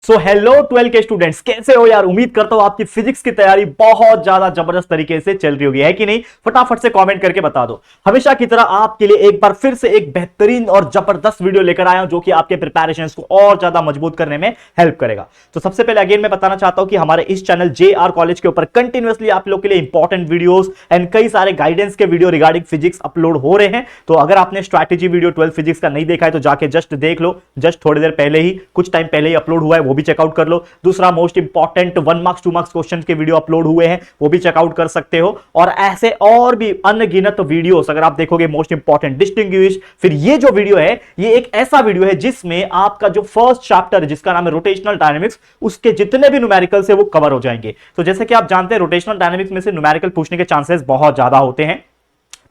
So hello 12 के students, कैसे हो यार। उम्मीद करता हूं आपकी फिजिक्स की तैयारी बहुत ज्यादा जबरदस्त तरीके से चल रही होगी, है कि नहीं। फटाफट से कमेंट करके बता दो। हमेशा की तरह आपके लिए एक बार फिर से एक बेहतरीन और जबरदस्त वीडियो लेकर आया हूं जो कि आपके प्रिपरेशंस को और ज्यादा मजबूत करने में हेल्प करेगा। तो सबसे पहले अगेन मैं बताना चाहता हूं कि हमारे इस चैनल JR कॉलेज के ऊपर कंटिन्यूअसली आप लोग के लिए इंपॉर्टेंट वीडियोस एंड कई सारे गाइडेंस के वीडियो रिगार्डिंग फिजिक्स अपलोड हो रहे हैं। तो अगर आपने स्ट्रैटेजी वीडियो 12 फिजिक्स का नहीं देखा है तो जाके जस्ट देख लो। जस्ट थोड़ी देर पहले ही, कुछ टाइम पहले ही अपलोड हुआ है, वो भी चेकआउट कर लो। दूसरा most important 1 marks 2 marks question के वीडियो अपलोड हुए हैं, वो भी चेकआउट कर सकते हो। और ऐसे और भी अनगिनत वीडियोस अगर आप देखोगे, मोस्ट इंपॉर्टेंट, डिस्टिंग्विश। फिर ये जो वीडियो है ये एक ऐसा वीडियो है जिसमें आपका जो फर्स्ट चैप्टर है जिसका नाम है रोटेशनल डायनेमिक्स, उसके जितने भी न्यूमेरिकल्स है वो कवर हो जाएंगे। तो जैसे कि आप जानते हैं रोटेशनल डायनेमिक्स में से न्यूमेरिकल पूछने के चांसेस बहुत ज्यादा होते हैं,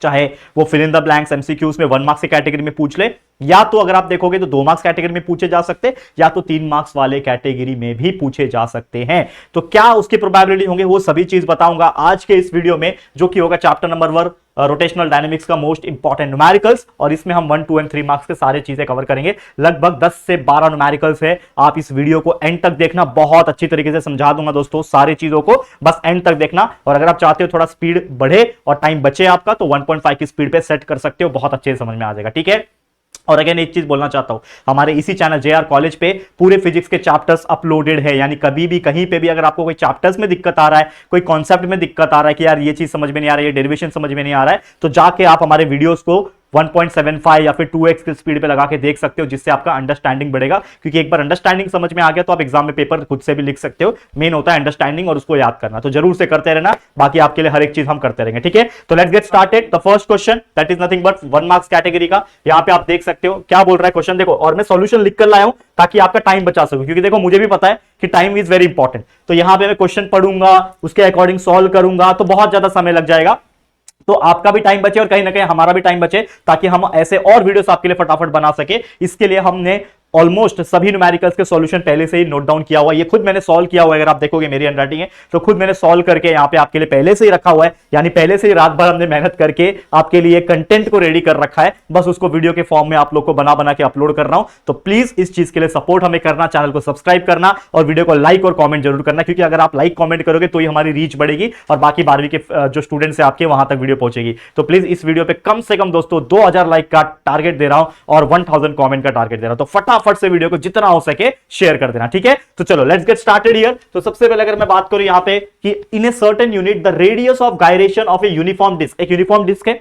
चाहे वो fill in the blanks MCQs में 1 मार्क्स की कैटेगरी में पूछ ले, या तो अगर आप देखोगे तो 2 मार्क्स कैटेगरी में पूछे जा सकते, या तो 3 मार्क्स वाले कैटेगरी में भी पूछे जा सकते हैं। तो क्या उसकी प्रोबेबिलिटी होंगे वो सभी चीज बताऊंगा आज के इस वीडियो में, जो कि होगा चैप्टर नंबर 1 रोटेशनल डायनेमिक्स का मोस्ट इंपॉर्टेंट न्यूमेरिकल्स। और इसमें हम 1, 2 एंड 3 मार्क्स के सारे चीजें कवर करेंगे। लगभग 10 से 12 न्यूमेरिकल्स है। आप इस वीडियो को एंड तक देखना, बहुत अच्छी तरीके से समझा दूंगा दोस्तों सारी चीजों को, बस एंड तक देखना। और अगर आप चाहते हो थोड़ा स्पीड बढ़े और टाइम बचे आपका, तो 1.5 की स्पीड पे सेट कर सकते हो, बहुत अच्छे से समझ में आ जाएगा, ठीक है। और अगेन एक चीज बोलना चाहता हूं, हमारे इसी चैनल JR कॉलेज पे पूरे फिजिक्स के चैप्टर्स अपलोडेड है। यानी कभी भी कहीं पे भी अगर आपको कोई चैप्टर्स में दिक्कत आ रहा है, कोई कॉन्सेप्ट में दिक्कत आ रहा है कि यार ये चीज समझ में नहीं आ रहा है, ये डेरिवेशन समझ में नहीं आ रहा है, तो जाके आप हमारे वीडियोस को 1.75 या फिर 2x की स्पीड पे लगा के देख सकते हो, जिससे आपका अंडरस्टैंडिंग बढ़ेगा। क्योंकि एक बार अंडरस्टैंडिंग समझ में आ गया तो आप एग्जाम में पेपर खुद से भी लिख सकते हो। मेन होता है अंडरस्टैंडिंग और उसको याद करना, तो जरूर से करते रहना। बाकी आपके लिए हर एक चीज हम करते रहेंगे, ठीक है। तो let's get started. The first question that is nothing but 1 marks category का। यहां पे आप देख सकते हो क्या बोल रहा है क्वेश्चन, देखो। और मैं सॉल्यूशन लिख कर लाया हूं ताकि आपका टाइम बचा सकूं, क्योंकि देखो मुझे भी पता है कि टाइम इज वेरी इंपॉर्टेंट। तो यहां पे मैं क्वेश्चन पढ़ूंगा, उसके अकॉर्डिंग सॉल्व करूंगा, तो बहुत ज्यादा समय लग जाएगा। तो आपका भी टाइम बचे और कहीं ना कहीं हमारा भी टाइम बचे, ताकि हम ऐसे और वीडियोस आपके लिए फटाफट बना सके। इसके लिए हमने ऑलमोस्ट सभी न्यूमेरिकल्स के सॉल्यूशन पहले से ही नोट डाउन किया हुआ है। ये खुद मैंने सॉल्व किया हुआ है, अगर आप देखोगे मेरी हैंडराइटिंग है तो खुद मैंने सॉल्व करके यहाँ पे आपके लिए पहले से ही रखा हुआ है। यानी पहले से ही रात भर हमने मेहनत करके आपके लिए कंटेंट को रेडी कर रखा है, बस उसको वीडियो के फॉर्म में आप लोग को बना बना के अपलोड कर रहा हूं। तो प्लीज इस चीज के लिए सपोर्ट हमें करना, चैनल को सब्सक्राइब करना और वीडियो को लाइक और कॉमेंट जरूर करना, क्योंकि अगर आप लाइक कॉमेंट करोगे तो ही हमारी रीच बढ़ेगी और बाकी 12वीं के जो स्टूडेंट्स है आपके, वहां तक वीडियो पहुंचेगी। तो प्लीज इस वीडियो पे कम से कम दोस्तों 2000 लाइक का टारगेट दे रहा हूं और 1000 कॉमेंट का टारगेट दे रहा हूं। तो फटाफट से वीडियो को जितना हो सके शेयर कर देना, ठीक है। तो चलो लेट्स गेट स्टार्टेड हियर। तो सबसे पहले अगर मैं बात करूं यहां पे कि in a certain unit the radius of gyration of a uniform disc, एक यूनिफॉर्म डिस्क है,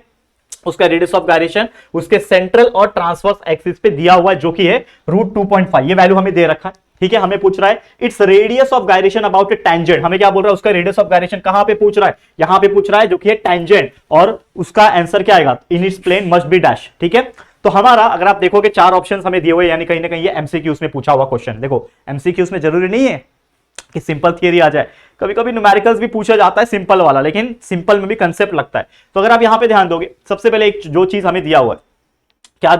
उसका रेडियस ऑफ गायरेशन उसके सेंट्रल और ट्रांसवर्स एक्सिस पे दिया हुआ है, जो कि है √2.5। ये वैल्यू हमें दे रखा है, ठीक है। हमें पूछ रहा है its radius of gyration about A tangent. हमें क्या बोल रहा है, उसका रेडियस ऑफ गायरेशन कहां पे पूछ रहा है, यहां पे पूछ रहा है, जो कि है टेंजेंट। और उसका आंसर क्या आएगा, in its plane must be dash, ठीक है। तो हमारा अगर आप देखोगे 4 ऑप्शंस हमें दिए हुए, यानी कहीं ना कहीं ये एमसीक्यूज में पूछा हुआ क्वेश्चन। देखो एमसीक्यूज में जरूरी नहीं है कि सिंपल थियरी आ जाए, कभी कभी न्यूमेरिकल्स भी पूछा जाता है सिंपल वाला, लेकिन सिंपल में भी कंसेप्ट लगता है। तो अगर आप यहां पे ध्यान दोगे, सबसे पहले एक जो चीज हमें दिया हुआ है, क्या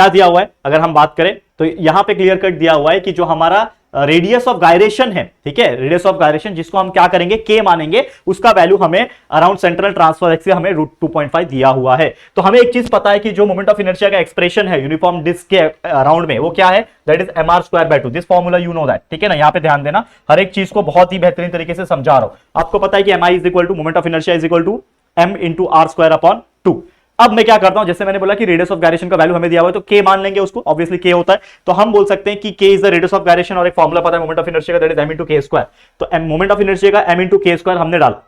दिया हुआ है अगर हम बात करें तो यहां पे क्लियर कट दिया हुआ है कि जो हमारा रेडियस ऑफ गायरेशन है, ठीक है, रेडियस ऑफ गायरेशन जिसको हम क्या करेंगे के मानेंगे, उसका वैल्यू हमें अराउंड सेंट्रल ट्रांसफर एक्सिस हमें √2.5 दिया हुआ है। तो हमें एक चीज पता है कि जो मोमेंट ऑफ इनर्शिया का एक्सप्रेशन है यूनिफॉर्म डिस्क के अराउंड में, वो क्या है, that is mr²/2। This formula you know that, ठीक है ना। यहां पे ध्यान देना, हर एक चीज को बहुत ही बेहतरीन तरीके से समझा रहा हूं। आपको पता है कि mi is equal to moment of inertia is equal to m × r²/2। अब मैं क्या करता हूं, जैसे मैंने बोला कि रेडियस ऑफ गायरेशन का वैल्यू हमें दिया हुआ है, तो k मान लेंगे उसको, ऑब्वियसली k होता है। तो हम बोल सकते हैं कि k is the radius of gyration, और एक फॉर्मूला पता है मोमेंट ऑफ इनर्शिया का, दैट इज m × k²। तो मोमेंट ऑफ इनर्शिया का m × k² हमने डाला,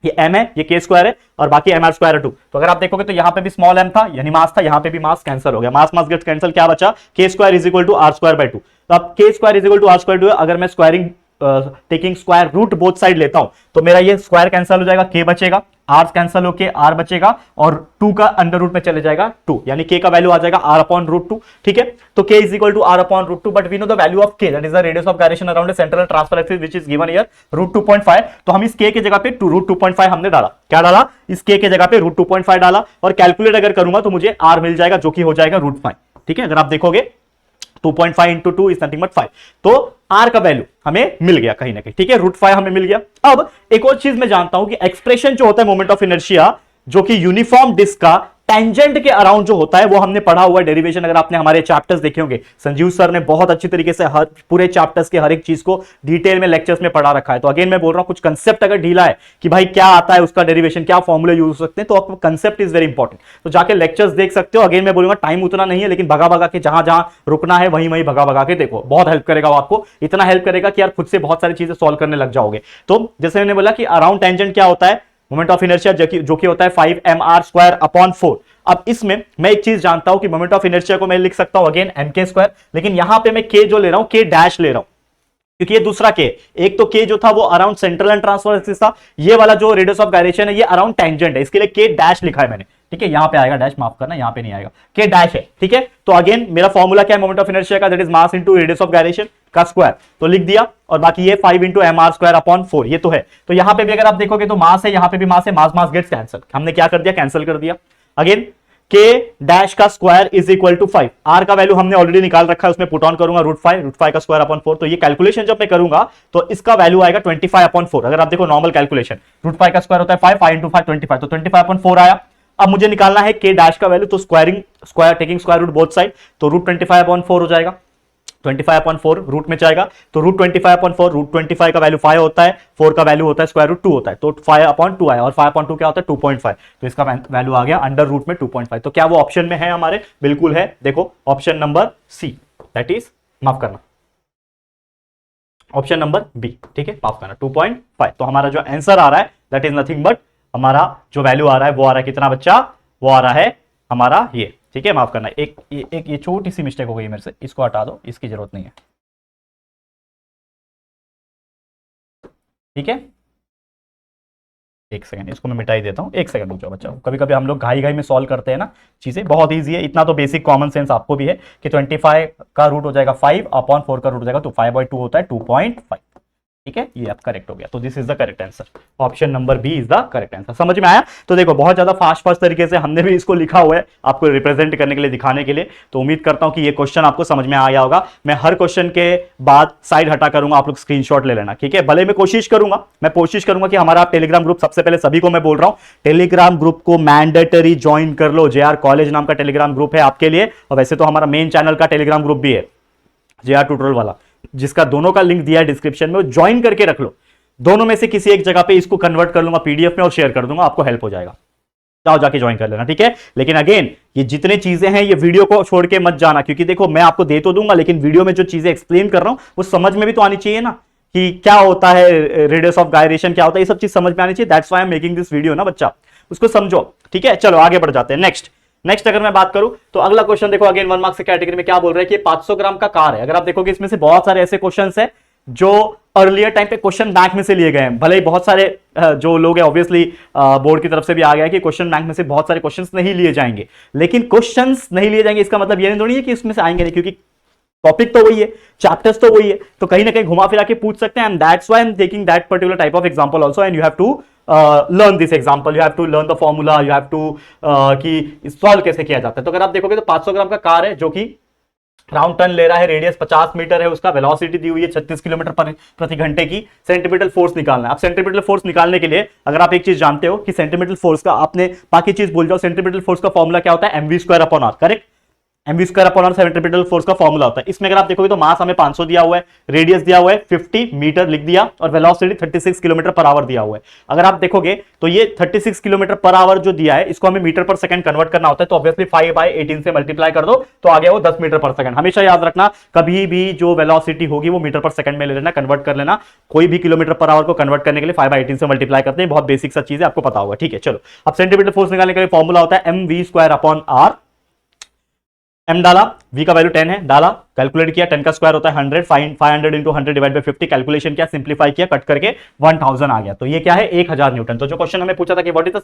ये m है, ये k² है, और बाकी mr²/2। तो अगर आप देखोगे तो यहां पे भी स्मॉल m था, यानी मास था, यहां पे भी मास कैंसिल हो गया, मास गेट्स कैंसिल, क्या बचा, k² is equal to r²/2। तो अब k² is equal to r²/2 है। अगर मैं squaring taking square root both side लेता हूं तो मेरा ये स्क्वायर कैंसिल हो जाएगा, k बचेगा, r कैंसिल होके r बचेगा, और 2 का अंडर रूट में चले जाएगा 2, यानी k का वैल्यू आ जाएगा r/√2, ठीक है। तो k is equal to r/√2, but we know the value of k, that is the radius of gyration around the central transfer axis which is given here √2.5। तो हम इस k के जगह पे √2.5 हमने डाला, क्या डाला, इस k के जगह पे √2.5 डाला, और कैलकुलेट अगर करूंगा तो मुझे r मिल जाएगा, जो कि हो जाएगा √5, ठीक है। अगर आप देखोगे 2.5 इंटू 2 इज नथिंग बट 5, तो r का वैल्यू हमें मिल गया कहीं ना कहीं, ठीक है, √5 हमें मिल गया। अब एक और चीज मैं जानता हूं कि एक्सप्रेशन जो होता है मोमेंट ऑफ इनर्शिया, जो कि यूनिफॉर्म डिस्क का टेंजेंट के अराउंड जो होता है वो हमने पढ़ा हुआ डेरिवेशन, अगर आपने हमारे चैप्टर्स देखे होंगे, संजीव सर ने बहुत अच्छी तरीके से हर पूरे चैप्टर्स के हर एक चीज को डिटेल में लेक्चर्स में पढ़ा रखा है। तो अगेन मैं बोल रहा हूं कुछ कंसेप्ट अगर ढीला है कि भाई क्या आता है उसका डेरिवेशन, क्या फॉर्मूला यूज हो सकते हैं, तो आपको कंसेप्ट इज वेरी इंपॉर्टेंट, तो जाके लेक्चर्स देख सकते हो। अगेन मैं बोलूंगा टाइम उतना नहीं है, लेकिन भगा भगा के जहां जहां रुकना है वहीं वहीं भगा भगा के देखो, बहुत हेल्प करेगा आपको, इतना हेल्प करेगा कि यार खुद से बहुत सारी चीजें सॉल्व करने लग जाओगे। तो जैसे मैंने बोला कि अराउंड टेंजेंट क्या होता है, मोमेंट ऑफ इनर्शिया जो कि होता है 5mr² 4। अब इसमें मैं एक चीज जानता हूं कि मोमेंट ऑफ इनर्शिया को मैं लिख सकता हूं अगेन mk², लेकिन यहां पे मैं k जो ले रहा हूं k डैश ले रहा हूं, क्योंकि ये दूसरा के, एक तो के जो था वो around central and transverse axis था, ये वाला जो रेडियस ऑफ गायरेशन है ये अराउंड टेंजेंट है, इसके लिए के डैश लिखा है मैंने, ठीक है। यहां पे आएगा डैश, माफ करना, यहां पे नहीं आएगा, के डैश है, ठीक है। तो अगेन मेरा फॉर्मूला क्या है मोमेंट ऑफ इनर्शिया का, that is mass into radius of gyration का स्क्वायर, तो लिख दिया, और बाकी ये 5 × mr² 4 ये तो है। तो यहां पे भी अगर आप देखोगे तो मास है, यहां पे भी मास है, मास मास गेट्स कैंसिल, हमने क्या कर दिया, कैंसिल कर दिया। अगेन k डैश का square is equal to 5, r का वैल्यू हमने ऑलरेडी निकाल रखा है, उसमें पुट ऑन करूंगा √5 का स्क्वायर अपॉन 4, तो ये कैलकुलेशन जब मैं करूंगा तो इसका वैल्यू आएगा 25/4। अगर आप देखो नॉर्मल कैलकुलेशन √5 का स्क्वायर होता है 5, 5 × 5 25, तो 25/4 आया। अब मुझे निकालना है k डैश का वैल्यू, तो square taking square root both side, तो √25/4 हो जाएगा, 25/4 रूट में जाएगा, तो √25/4 √25 का वैल्यू 5 होता है, 4 का वैल्यू होता है √2 होता है, तो 5/2 आया, और 5/2 क्या होता है 2.5, तो इसका वैल्यू आ गया अंडर रूट में 2.5। तो क्या वो ऑप्शन में है हमारे, बिल्कुल है, देखो option number C, that is, माफ करना, ऑप्शन नंबर बी, ठीक है, माफ करना 2.5। तो हमारा जो आंसर आ रहा है दैट इज नथिंग बट, हमारा जो वैल्यू आ रहा है वो आ रहा है कितना बच्चा, वो आ रहा है हमारा ये, ठीक है, माफ करना, एक ये छोटी सी मिस्टेक हो गई मेरे से, इसको हटा दो, इसकी जरूरत नहीं है, ठीक है। एक सेकंड, इसको मैं मिटा ही देता हूं, एक सेकंड रुक जाओ बच्चा, कभी कभी हम लोग घाई घाई में सॉल्व करते हैं ना, चीजें बहुत ईजी है, इतना तो बेसिक कॉमन सेंस आपको भी है कि 25 का रूट हो जाएगा 5/4 का रूट हो जाएगा, तो 5/2 होता है 2.5, ठीक है, ये अब करेक्ट हो गया, तो this is the correct answer, option number B is the correct answer. समझ में आया? तो देखो बहुत ज्यादा फास्ट तरीके से हमने भी इसको लिखा हुआ है आपको रिप्रेजेंट करने के लिए, दिखाने के लिए, तो उम्मीद करता हूं कि ये क्वेश्चन आपको समझ में आ गया होगा। मैं हर क्वेश्चन के बाद साइड हटा करूंगा, आप लोग स्क्रीनशॉट ले लेना, ठीक है। भले मैं कोशिश करूंगा कि हमारा टेलीग्राम ग्रुप, सबसे पहले सभी को मैं बोल रहा हूं टेलीग्राम ग्रुप को मैंडेटरी ज्वाइन कर लो, JR कॉलेज नाम का टेलीग्राम ग्रुप है आपके लिए, और वैसे तो हमारा मेन चैनल का टेलीग्राम ग्रुप भी है JR ट्यूटोरियल वाला, जिसका दोनों का लिंक दिया है डिस्क्रिप्शन में, ज्वाइन करके रख लो, दोनों में से किसी एक जगह पे इसको कन्वर्ट कर लूंगा PDF में और शेयर कर दूंगा, आपको हेल्प हो जाएगा, जाओ जाके ज्वाइन कर लेना, ठीक है। लेकिन अगेन ये जितने चीजें हैं ये वीडियो को छोड़ के मत जाना, क्योंकि देखो मैं आपको दे तो दूंगा, लेकिन वीडियो में जो चीजें एक्सप्लेन कर रहा हूं वो समझ में भी तो आनी चाहिए ना, कि क्या होता है रेडियस ऑफ गायरेशन, क्या होता है, ये सब चीज समझ में आनी चाहिए, that's why I am making this video ना बच्चा, उसको समझो, ठीक है। चलो आगे बढ़ जाते हैं। नेक्स्ट अगर मैं बात करूं तो अगला क्वेश्चन देखो, अगेन 1 मार्क्स के कैटेगरी में क्या बोल रहे हैं कि 500 ग्राम का कार है। अगर आप देखोगे इसमें से बहुत सारे ऐसे क्वेश्चंस हैं जो अर्लियर टाइम पे क्वेश्चन बैंक में से लिए गए हैं, भले ही बहुत सारे जो लोग हैं ऑब्वियसली बोर्ड की तरफ से भी आ गया है कि क्वेश्चन बैंक में से बहुत सारे क्वेश्चंस नहीं लिए जाएंगे, लेकिन क्वेश्चंस नहीं लिए जाएंगे इसका मतलब ये नहीं है कि इसमें से आएंगे नहीं, क्योंकि टॉपिक तो वही है, चैप्टर्स तो वही है, तो कहीं ना कहीं घुमा फिरा के पूछ सकते हैं, and that's why I am taking that particular type of example also, and you have to learn this example, you have to learn the formula, you have to कि सॉल्व कैसे किया जाता है। तो अगर आप देखोगे तो 500 ग्राम का कार है जो कि राउंड टर्न ले रहा है, रेडियस 50 मीटर है, उसका वेलोसिटी दी हुई है 36 किलोमीटर प्रति घंटे की, सेंटीमीटर फोर्स निकालना है। अब सेंटीमीटर फोर्स निकालने के लिए अगर आप एक चीज जानते हो कि सेंटीमीटर फोर्स का, आपने बाकी चीज भूल जाओ, सेंटीमीटर फोर्स का फॉर्मूला क्या होता है, mv²/r, correct, mv²/r centimetre force का फॉर्मूला होता है। इसमें अगर आप देखोगे तो मास हमें 500 दिया हुआ है, रेडियस दिया हुआ है 50 मीटर लिख दिया, और वेलोसिटी 36 किलोमीटर पर आवर दिया हुआ है। अगर आप देखोगे तो ये 36 किलोमीटर पर आवर जो दिया है इसको हमें मीटर पर सेकंड कन्वर्ट करना होता है, तो ऑब्वियसली 5/18 से मल्टीप्लाई कर दो तो आ गया वो 10 मीटर पर सेकंड। हमेशा याद रखना कभी भी जो वेलोसिटी होगी वो मीटर पर सेकंड में ले लेना, कन्वर्ट कर लेना, कोई भी किलोमीटर पर आवर को कन्वर्ट करने के लिए 5/18 से मल्टीप्लाई करते हैं, बहुत बेसिक सा चीज है, आपको पता होगा, ठीक है। चलो अब सेंटीमीटर फोर्स निकालने के लिए फॉर्मूला होता है mv²/r, m डाला, v का वैल्यू 10 है, डाला, कैलकुलेट किया, 10 का स्क्वायर होता है 100, 500 इंटू 100 डिवाइड बाय 50, कैलकुलेशन किया, सिंप्लीफाई किया, कट करके 1000 आ गया, तो ये क्या है 1000 न्यूटन। तो जो क्वेश्चन हमें पूछा था कि what is the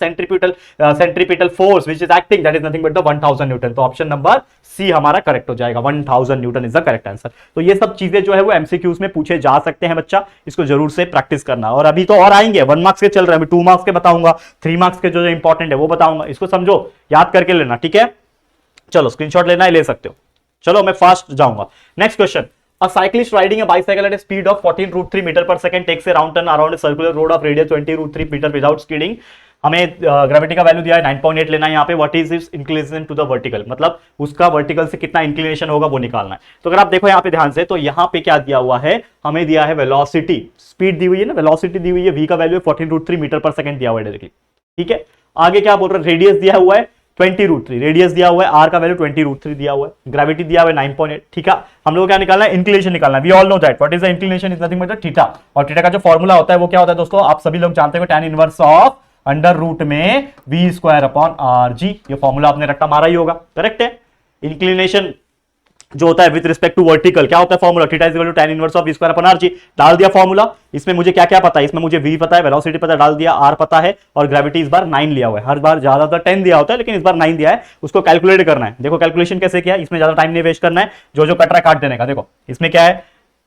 centripetal force which is acting, that is nothing but the 1000 Newton, तो ऑप्शन नंबर सी हमारा करेक्ट हो जाएगा, 1000 Newton is the correct answer. तो ये सब चीजें जो है वो एमसीक्यूज में पूछे जा सकते हैं बच्चा, इसको जरूर से प्रैक्टिस करना। और अभी तो और आएंगे, 1 मार्क्स के चल रहे हैं, अभी 2 मार्क्स के बताऊंगा, 3 मार्क्स के जो इंपॉर्टेंट है वो बताऊंगा, इसको समझो, याद करके लेना, ठीक है। चलो स्क्रीनशॉट लेना है, ले सकते हो। चलो मैं फास्ट जाऊंगा। Next question, a cyclist riding a bicycle at a speed of 14√3 metre पर second takes a round turn around a circular road of radius 20√3 metre without skidding. हमें ग्रेविटी का वैल्यू दिया है 9.8 लेना है यहाँ पे। What is its inclination to the vertical, मतलब उसका वर्टिकल से कितना इंक्लिनेशन होगा वो निकालना है। तो अगर आप देखो यहाँ पे ध्यान से, तो यहाँ पे क्या दिया हुआ है, हमें दिया है वेलोसिटी, स्पीड दी हुई है ना, वेलोसिटी दी हुई है, v का वैल्यू 14√3 मीटर पर सेकंड दिया हुआ है डायरेक्टली, ठीक है। आगे क्या बोल रहे हैं, रेडियस दिया हुआ है 20√3, रेडियस दिया हुआ है, आर का वैल्यू 20√3 दिया हुआ है, ग्रेविटी दिया हुआ है 9.8, ठीक है। हम लोग क्या निकालना है, इंक्लिनेशन निकालना है। We all know that what is the inclination is nothing but theta, और थीटा का जो फॉर्मूला होता है वो क्या होता है दोस्तों, आप सभी लोग जानते हो, tan inverse of under root में v square upon R G, ये फॉर्मूला आपने रट्टा मारा ही होगा, करेक्ट है। इंक्लिनेशन जो होता है विद रिस्पेक्ट टू वर्टिकल क्या होता है formula, theta is equal to tan inverse of v square upon R G, डाल दिया फॉर्मूला। इसमें मुझे क्या क्या पता है, इसमें मुझे v पता है, वेलोसिटी पता है, डाल दिया, r पता है, और ग्रेविटी इस बार 9 लिया हुआ है। हर बार ज्यादातर 10 दिया होता है, लेकिन इस बार 9 दिया है, उसको कैलकुलेट करना है। देखो कैलकुलेशन कैसे किया, इसमें ज्यादा टाइम नहीं वेस्ट करना है, जो जो कट रहा है काट देने का। देखो इसमें क्या है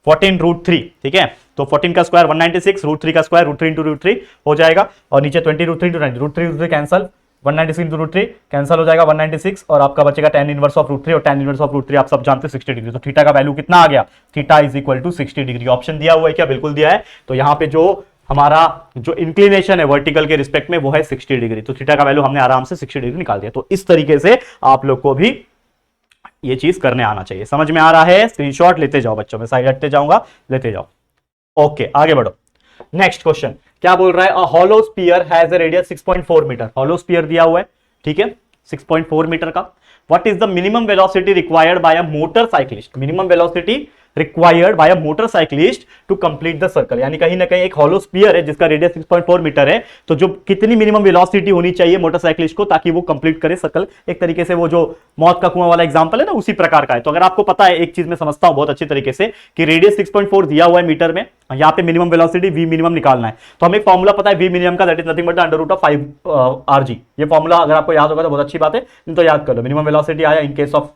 14√3, ठीक है, तो 14 का स्क्वायर 196, √3 का स्क्वायर √3 इंटू √3 हो जाएगा, और नीचे 20√3 इंटू 9, √3 कैंसल, 196 इंटू √3 कैंसल हो जाएगा 196, और आपका बचेगा tan इनवर्स ऑफ √3, और tan इनवर्स ऑफ √3 आप सब जानते हैं 60 डिग्री। तो थीटा का वैल्यू कितना आ गया, theta is equal to 60 degree. Option दिया हुआ है क्या, बिल्कुल दिया है। तो यहाँ पे जो हमारा जो इंक्लिनेशन है वर्टिकल के रिस्पेक्ट में वो है 60 डिग्री, तो थीटा का वैल्यू हमने आराम से 60 डिग्री निकाल दिया। तो इस तरीके से आप लोग को भी ये चीज करने आना चाहिए। समझ में आ रहा है, स्क्रीनशॉट लेते जाओ बच्चों, मैं साइड हटते जाऊंगा, लेते जाओ। ओके आगे बढ़ो। नेक्स्ट क्वेश्चन क्या बोल रहा है, a hollow sphere has a radius 6.4 metre, hollow sphere दिया हुआ है, ठीक है, 6.4 मीटर का। What is the minimum velocity required by a motorcyclist, minimum velocity required by a motorcyclist to complete the circle, यानी कहीं ना कहीं एक हॉलो स्फीयर है जिसका रेडियस 6.4 मीटर है, तो जो कितनी मिनिमम वेलोसिटी होनी चाहिए मोटरसाइकिलिस्ट को ताकि वो कंप्लीट करे सर्कल। एक तरीके से वो जो मौत का कुआं वाला एग्जांपल है ना, उसी प्रकार का है। तो अगर आपको पता है, एक चीज मैं समझता हूं बहुत अच्छी तरीके से कि रेडियस 6.4 दिया हुआ है मीटर में, यहाँ पे मिनिमम वेलोसिटी v मिनिमम निकालना है, तो हमें फॉर्मूला पता है v मिनिमम का, that is nothing but the under root of 5 rg। ये फॉर्मूला अगर आपको याद होगा तो बहुत अच्छी बात है, नहीं तो याद कर लो। मिनिमम वेलोसिटी आया इन केस ऑफ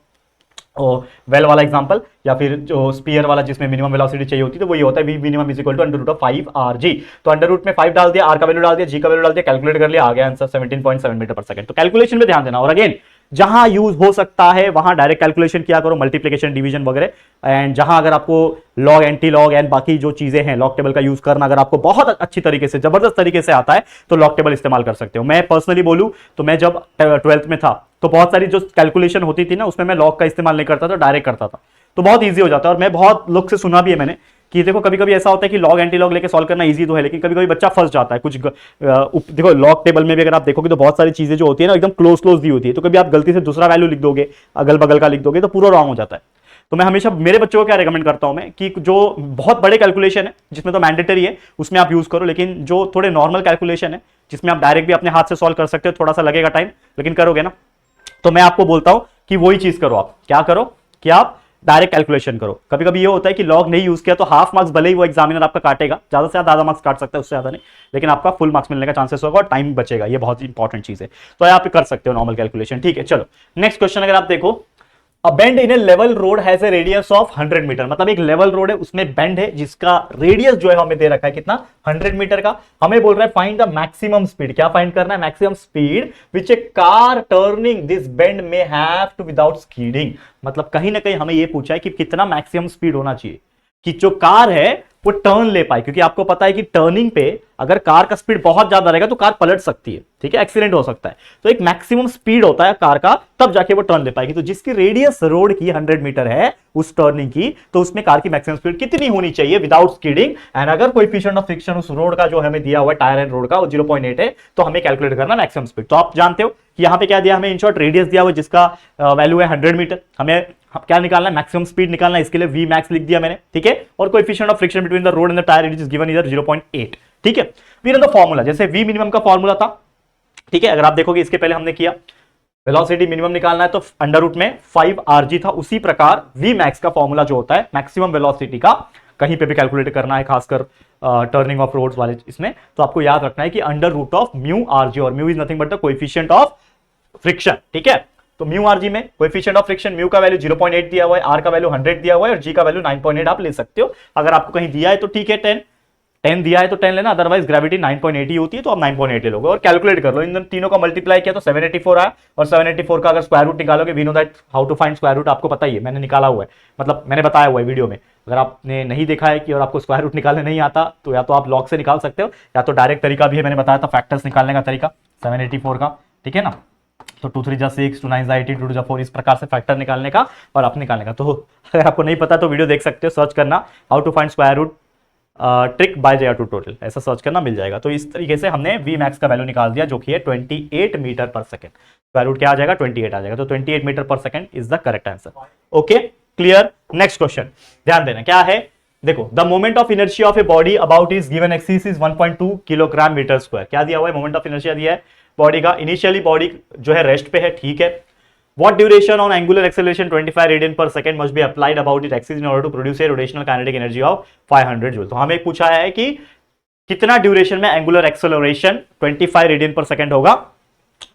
वेल वाला एग्जांपल, या फिर जो स्पीयर वाला जिसमें मिनिमम वेलोसिटी चाहिए होती है, तो वो ये होता है v minimum is equal to under root of 5 rg। तो अंडर रूट में 5 डाल दिया, r का वैल्यू डाल दिया, g का वैल्यू डाल दिया, कैलकुलेट कर लिया, आ गया आंसर 17.7 मीटर पर सेकंड। तो कैलकुलेशन में ध्यान देना, और अगेन जहां यूज हो सकता है वहां डायरेक्ट कैलकुलेशन किया करो, मल्टीप्लिकेशन डिवीजन वगैरह। एंड जहां अगर आपको लॉग एंटी लॉग एंड बाकी जो चीजें हैं, लॉग टेबल का यूज करना अगर आपको बहुत अच्छी तरीके से जबरदस्त तरीके से आता है तो लॉग टेबल इस्तेमाल कर सकते हो। मैं पर्सनली बोलूं तो मैं जब 12th में था तो बहुत सारी जो कैलकुलेशन होती थी ना उसमें मैं लॉग का इस्तेमाल नहीं करता था, डायरेक्ट करता था, तो बहुत ईजी हो जाता है। और मैं बहुत लोग से सुना भी है मैंने कि देखो कभी कभी ऐसा होता है कि लॉग एंटी लॉग लेके सॉल्व करना इजी तो है, लेकिन कभी कभी बच्चा फंस जाता है कुछ। देखो लॉग टेबल में भी अगर आप देखोगे तो बहुत सारी चीजें जो होती है ना एकदम क्लोज क्लोज दी होती है, तो कभी आप गलती से दूसरा वैल्यू लिख दोगे, अगल बगल का लिख दोगे, तो पूरा रॉन्ग हो जाता है। तो मैं हमेशा मेरे बच्चों को क्या रेकमेंड करता हूं मैं कि जो बहुत बड़े कैलकुलेशन है जिसमें तो मैंडेटरी है उसमें आप यूज करो, लेकिन जो थोड़े नॉर्मल कैलकुलेशन है जिसमें आप डायरेक्ट भी अपने हाथ से सॉल्व कर सकते हो, थोड़ा सा लगेगा टाइम लेकिन करोगे ना, तो मैं आपको बोलता हूं कि वही चीज करो। आप क्या करो कि आप डायरेक्ट कैलकुलेशन करो। कभी कभी ये होता है कि लॉग नहीं यूज किया तो हाफ मार्क्स भले ही वो एग्जामिनर आपका काटेगा, ज्यादा से ज्यादा आधा मार्क्स काट सकता है, उससे ज्यादा नहीं, लेकिन आपका फुल मार्क्स मिलने का चांसेस होगा और टाइम बचेगा। ये बहुत इंपॉर्टेंट चीज है, तो आप कर सकते हो नॉर्मल कैलकुलेशन, ठीक है। चलो नेक्स्ट क्वेश्चन अगर आप देखो, a bend in a level road has a radius of 100 metre, मतलब एक लेवल रोड है उसमें बेंड है जिसका रेडियस जो है हमें दे रखा है कितना, 100 मीटर का। हमें बोल रहा है फाइंड द मैक्सिमम स्पीड, क्या फाइंड करना है, maximum speed which A car turning this bend में हैव टू विदाउट स्कीडिंग। मतलब कहीं ना कहीं हमें यह पूछा है कि कितना मैक्सिमम स्पीड होना चाहिए कि जो कार है वो टर्न ले पाए, क्योंकि आपको पता है कि टर्निंग पे अगर कार का स्पीड बहुत ज्यादा रहेगा तो कार पलट सकती है, ठीक है, एक्सीडेंट हो सकता है। तो एक मैक्सिमम स्पीड होता है कार का, तब जाके वो टर्न ले पाएगी। तो जिसकी रेडियस रोड की 100 मीटर है उस टर्निंग की, तो उसमें कार की मैक्सिमम स्पीड कितनी होनी चाहिए विदाउट स्कीडिंग। एंड अगर कोएफिशिएंट ऑफ फ्रिक्शन उस रोड का जो हमें दिया हुआ है टायर एंड रोड का वो 0.8 है, तो हमें कैलकुलेट करना मैक्सिमम स्पीड। तो आप जानते हो कि यहां पे क्या दिया हमें, इन शॉर्ट रेडियस दिया हुआ जिसका वैल्यू है 100 मीटर, हमें क्या निकालना है, मैक्सिमम स्पीड निकालना है। इसके लिए v max लिख दिया मैंने, ठीक है, और coefficient of friction between the road and the tyre it is given इधर 0.8, ठीक है। फिर द फार्मूला, जैसे v मिनिमम का फार्मूला था, ठीक है, अगर आप देखोगे इसके पहले हमने किया वेलोसिटी मिनिमम निकालना है तो अंडर रूट में 5 rg था, उसी प्रकार v max का फार्मूला जो होता है मैक्सिमम वेलोसिटी का, कहीं पे भी कैलकुलेट करना है खासकर टर्निंग ऑफ रोड्स वाले इसमें, तो आपको याद रखना है कि under root of mu rg, और mu is nothing but the coefficient of friction, ठीक है। तो म्यू आरजी में कोएफिशिएंट ऑफ फ्रिक्शन म्यू का वैल्यू 0.8 दिया हुआ है, आर का वैल्यू 100 दिया हुआ है और जी का वैल्यू 9.8 आप ले सकते हो। अगर आपको कहीं दिया है तो ठीक है, 10 दिया है तो 10 लेना, अदरवाइज ग्रेविटी 9.8 ही होती है तो आप 9.8 ले लोगे और कैलकुलेट कर लो। इन तीनों का मल्टीप्लाई किया तो 784 आया, और 784 का अगर स्क्वायर रूट निकालोगे, we know that how to find square root, आपको पता ही है, मैंने निकाला हुआ है, मतलब मैंने बताया हुआ है वीडियो में। अगर आपने नहीं देखा है कि और आपको स्क्वायर रूट निकालने नहीं आता तो या तो आप लॉग से निकाल सकते हो, या तो डायरेक्ट तरीका भी है, मैंने बताया था फैक्टर्स निकालने का तरीका, 784 का, ठीक है ना। तो 2 3 जा 6, 2 9 जा 18, 2 2 जा 4, इस प्रकार से फैक्टर निकालने का और आप निकालने का। तो अगर आपको नहीं पता तो वीडियो देख सकते हो, सर्च करना how to find square root trick by JR2 total, ऐसा सर्च करना मिल जाएगा। तो इस तरीके से हमने वी मैक्स का वैल्यू निकाल दिया जो कि है 28 मीटर पर सेकंड। स्क्वायर रूट क्या आ जाएगा, 28 आ जाएगा। तो 28 मीटर पर second is the correct answer. Okay, clear. Next question ध्यान देना क्या है, देखो the moment of inertia of a body about is given axis is 1.2 kilogram metre square. क्या दिया हुआ है, मोमेंट ऑफ इनर्शिया दिया है बॉडी का। इनिशियली बॉडी जो है रेस्ट पे है, ठीक है। What duration on angular acceleration 25 radian पर second must be applied about its axis in order to produce a rotational kinetic energy of 500 joule. तो हमें पूछा है कि कितना ड्यूरेशन में एंगुलर एक्सेलरेशन 25 रेडियन पर सेकंड होगा,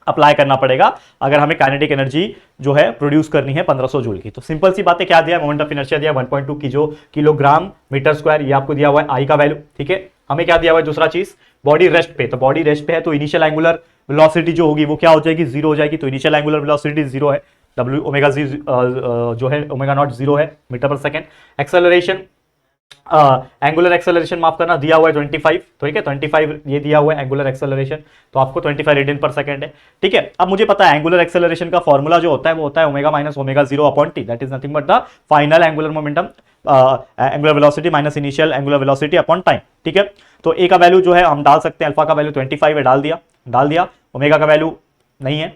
अप्लाई करना पड़ेगा अगर हमें काइनेटिक एनर्जी जो है प्रोड्यूस करनी है 1500 जूल की। तो सिंपल सी बात है, क्या दिया है, मोमेंट ऑफ इनर्शिया दिया 1.2 की जो किलोग्राम मीटर स्क्वायर, ये आपको दिया हुआ है आई का वैल्यू, ठीक है। हमें क्या दिया हुआ है, दूसरा चीज बॉडी रेस्ट पे, तो बॉडी रेस्ट पे है तो इनिशियल एंगुलर वेलोसिटी जो होगी वो क्या हो जाएगी, जीरो हो जाएगी। तो इनिशियल एंगुलर वेलोसिटी जीरो है, डब्ल्यू ओमेगा जी जो है ओमेगा नॉट जीरो है मीटर पर सेकंड। एक्सेलरेशन एंगुलर एक्सेलरेशन माफ करना दिया हुआ है 25, ठीक है 25 ये दिया हुआ है एंगुलर एक्सेलरेशन, तो आपको 25 रेडियन पर सेकंड है, ठीक है। अब मुझे पता है एंगुलर एक्सेलरेशन का फॉर्मूला जो होता है वो होता है omega minus omega zero upon T, that is nothing but the final angular momentum angular velocity minus initial angular velocity upon time, ठीक है। तो ए का वैल्यू जो है हम डाल सकते हैं, अल्फा का वैल्यू 25 है, डाल दिया। ओमेगा का वैल्यू नहीं है,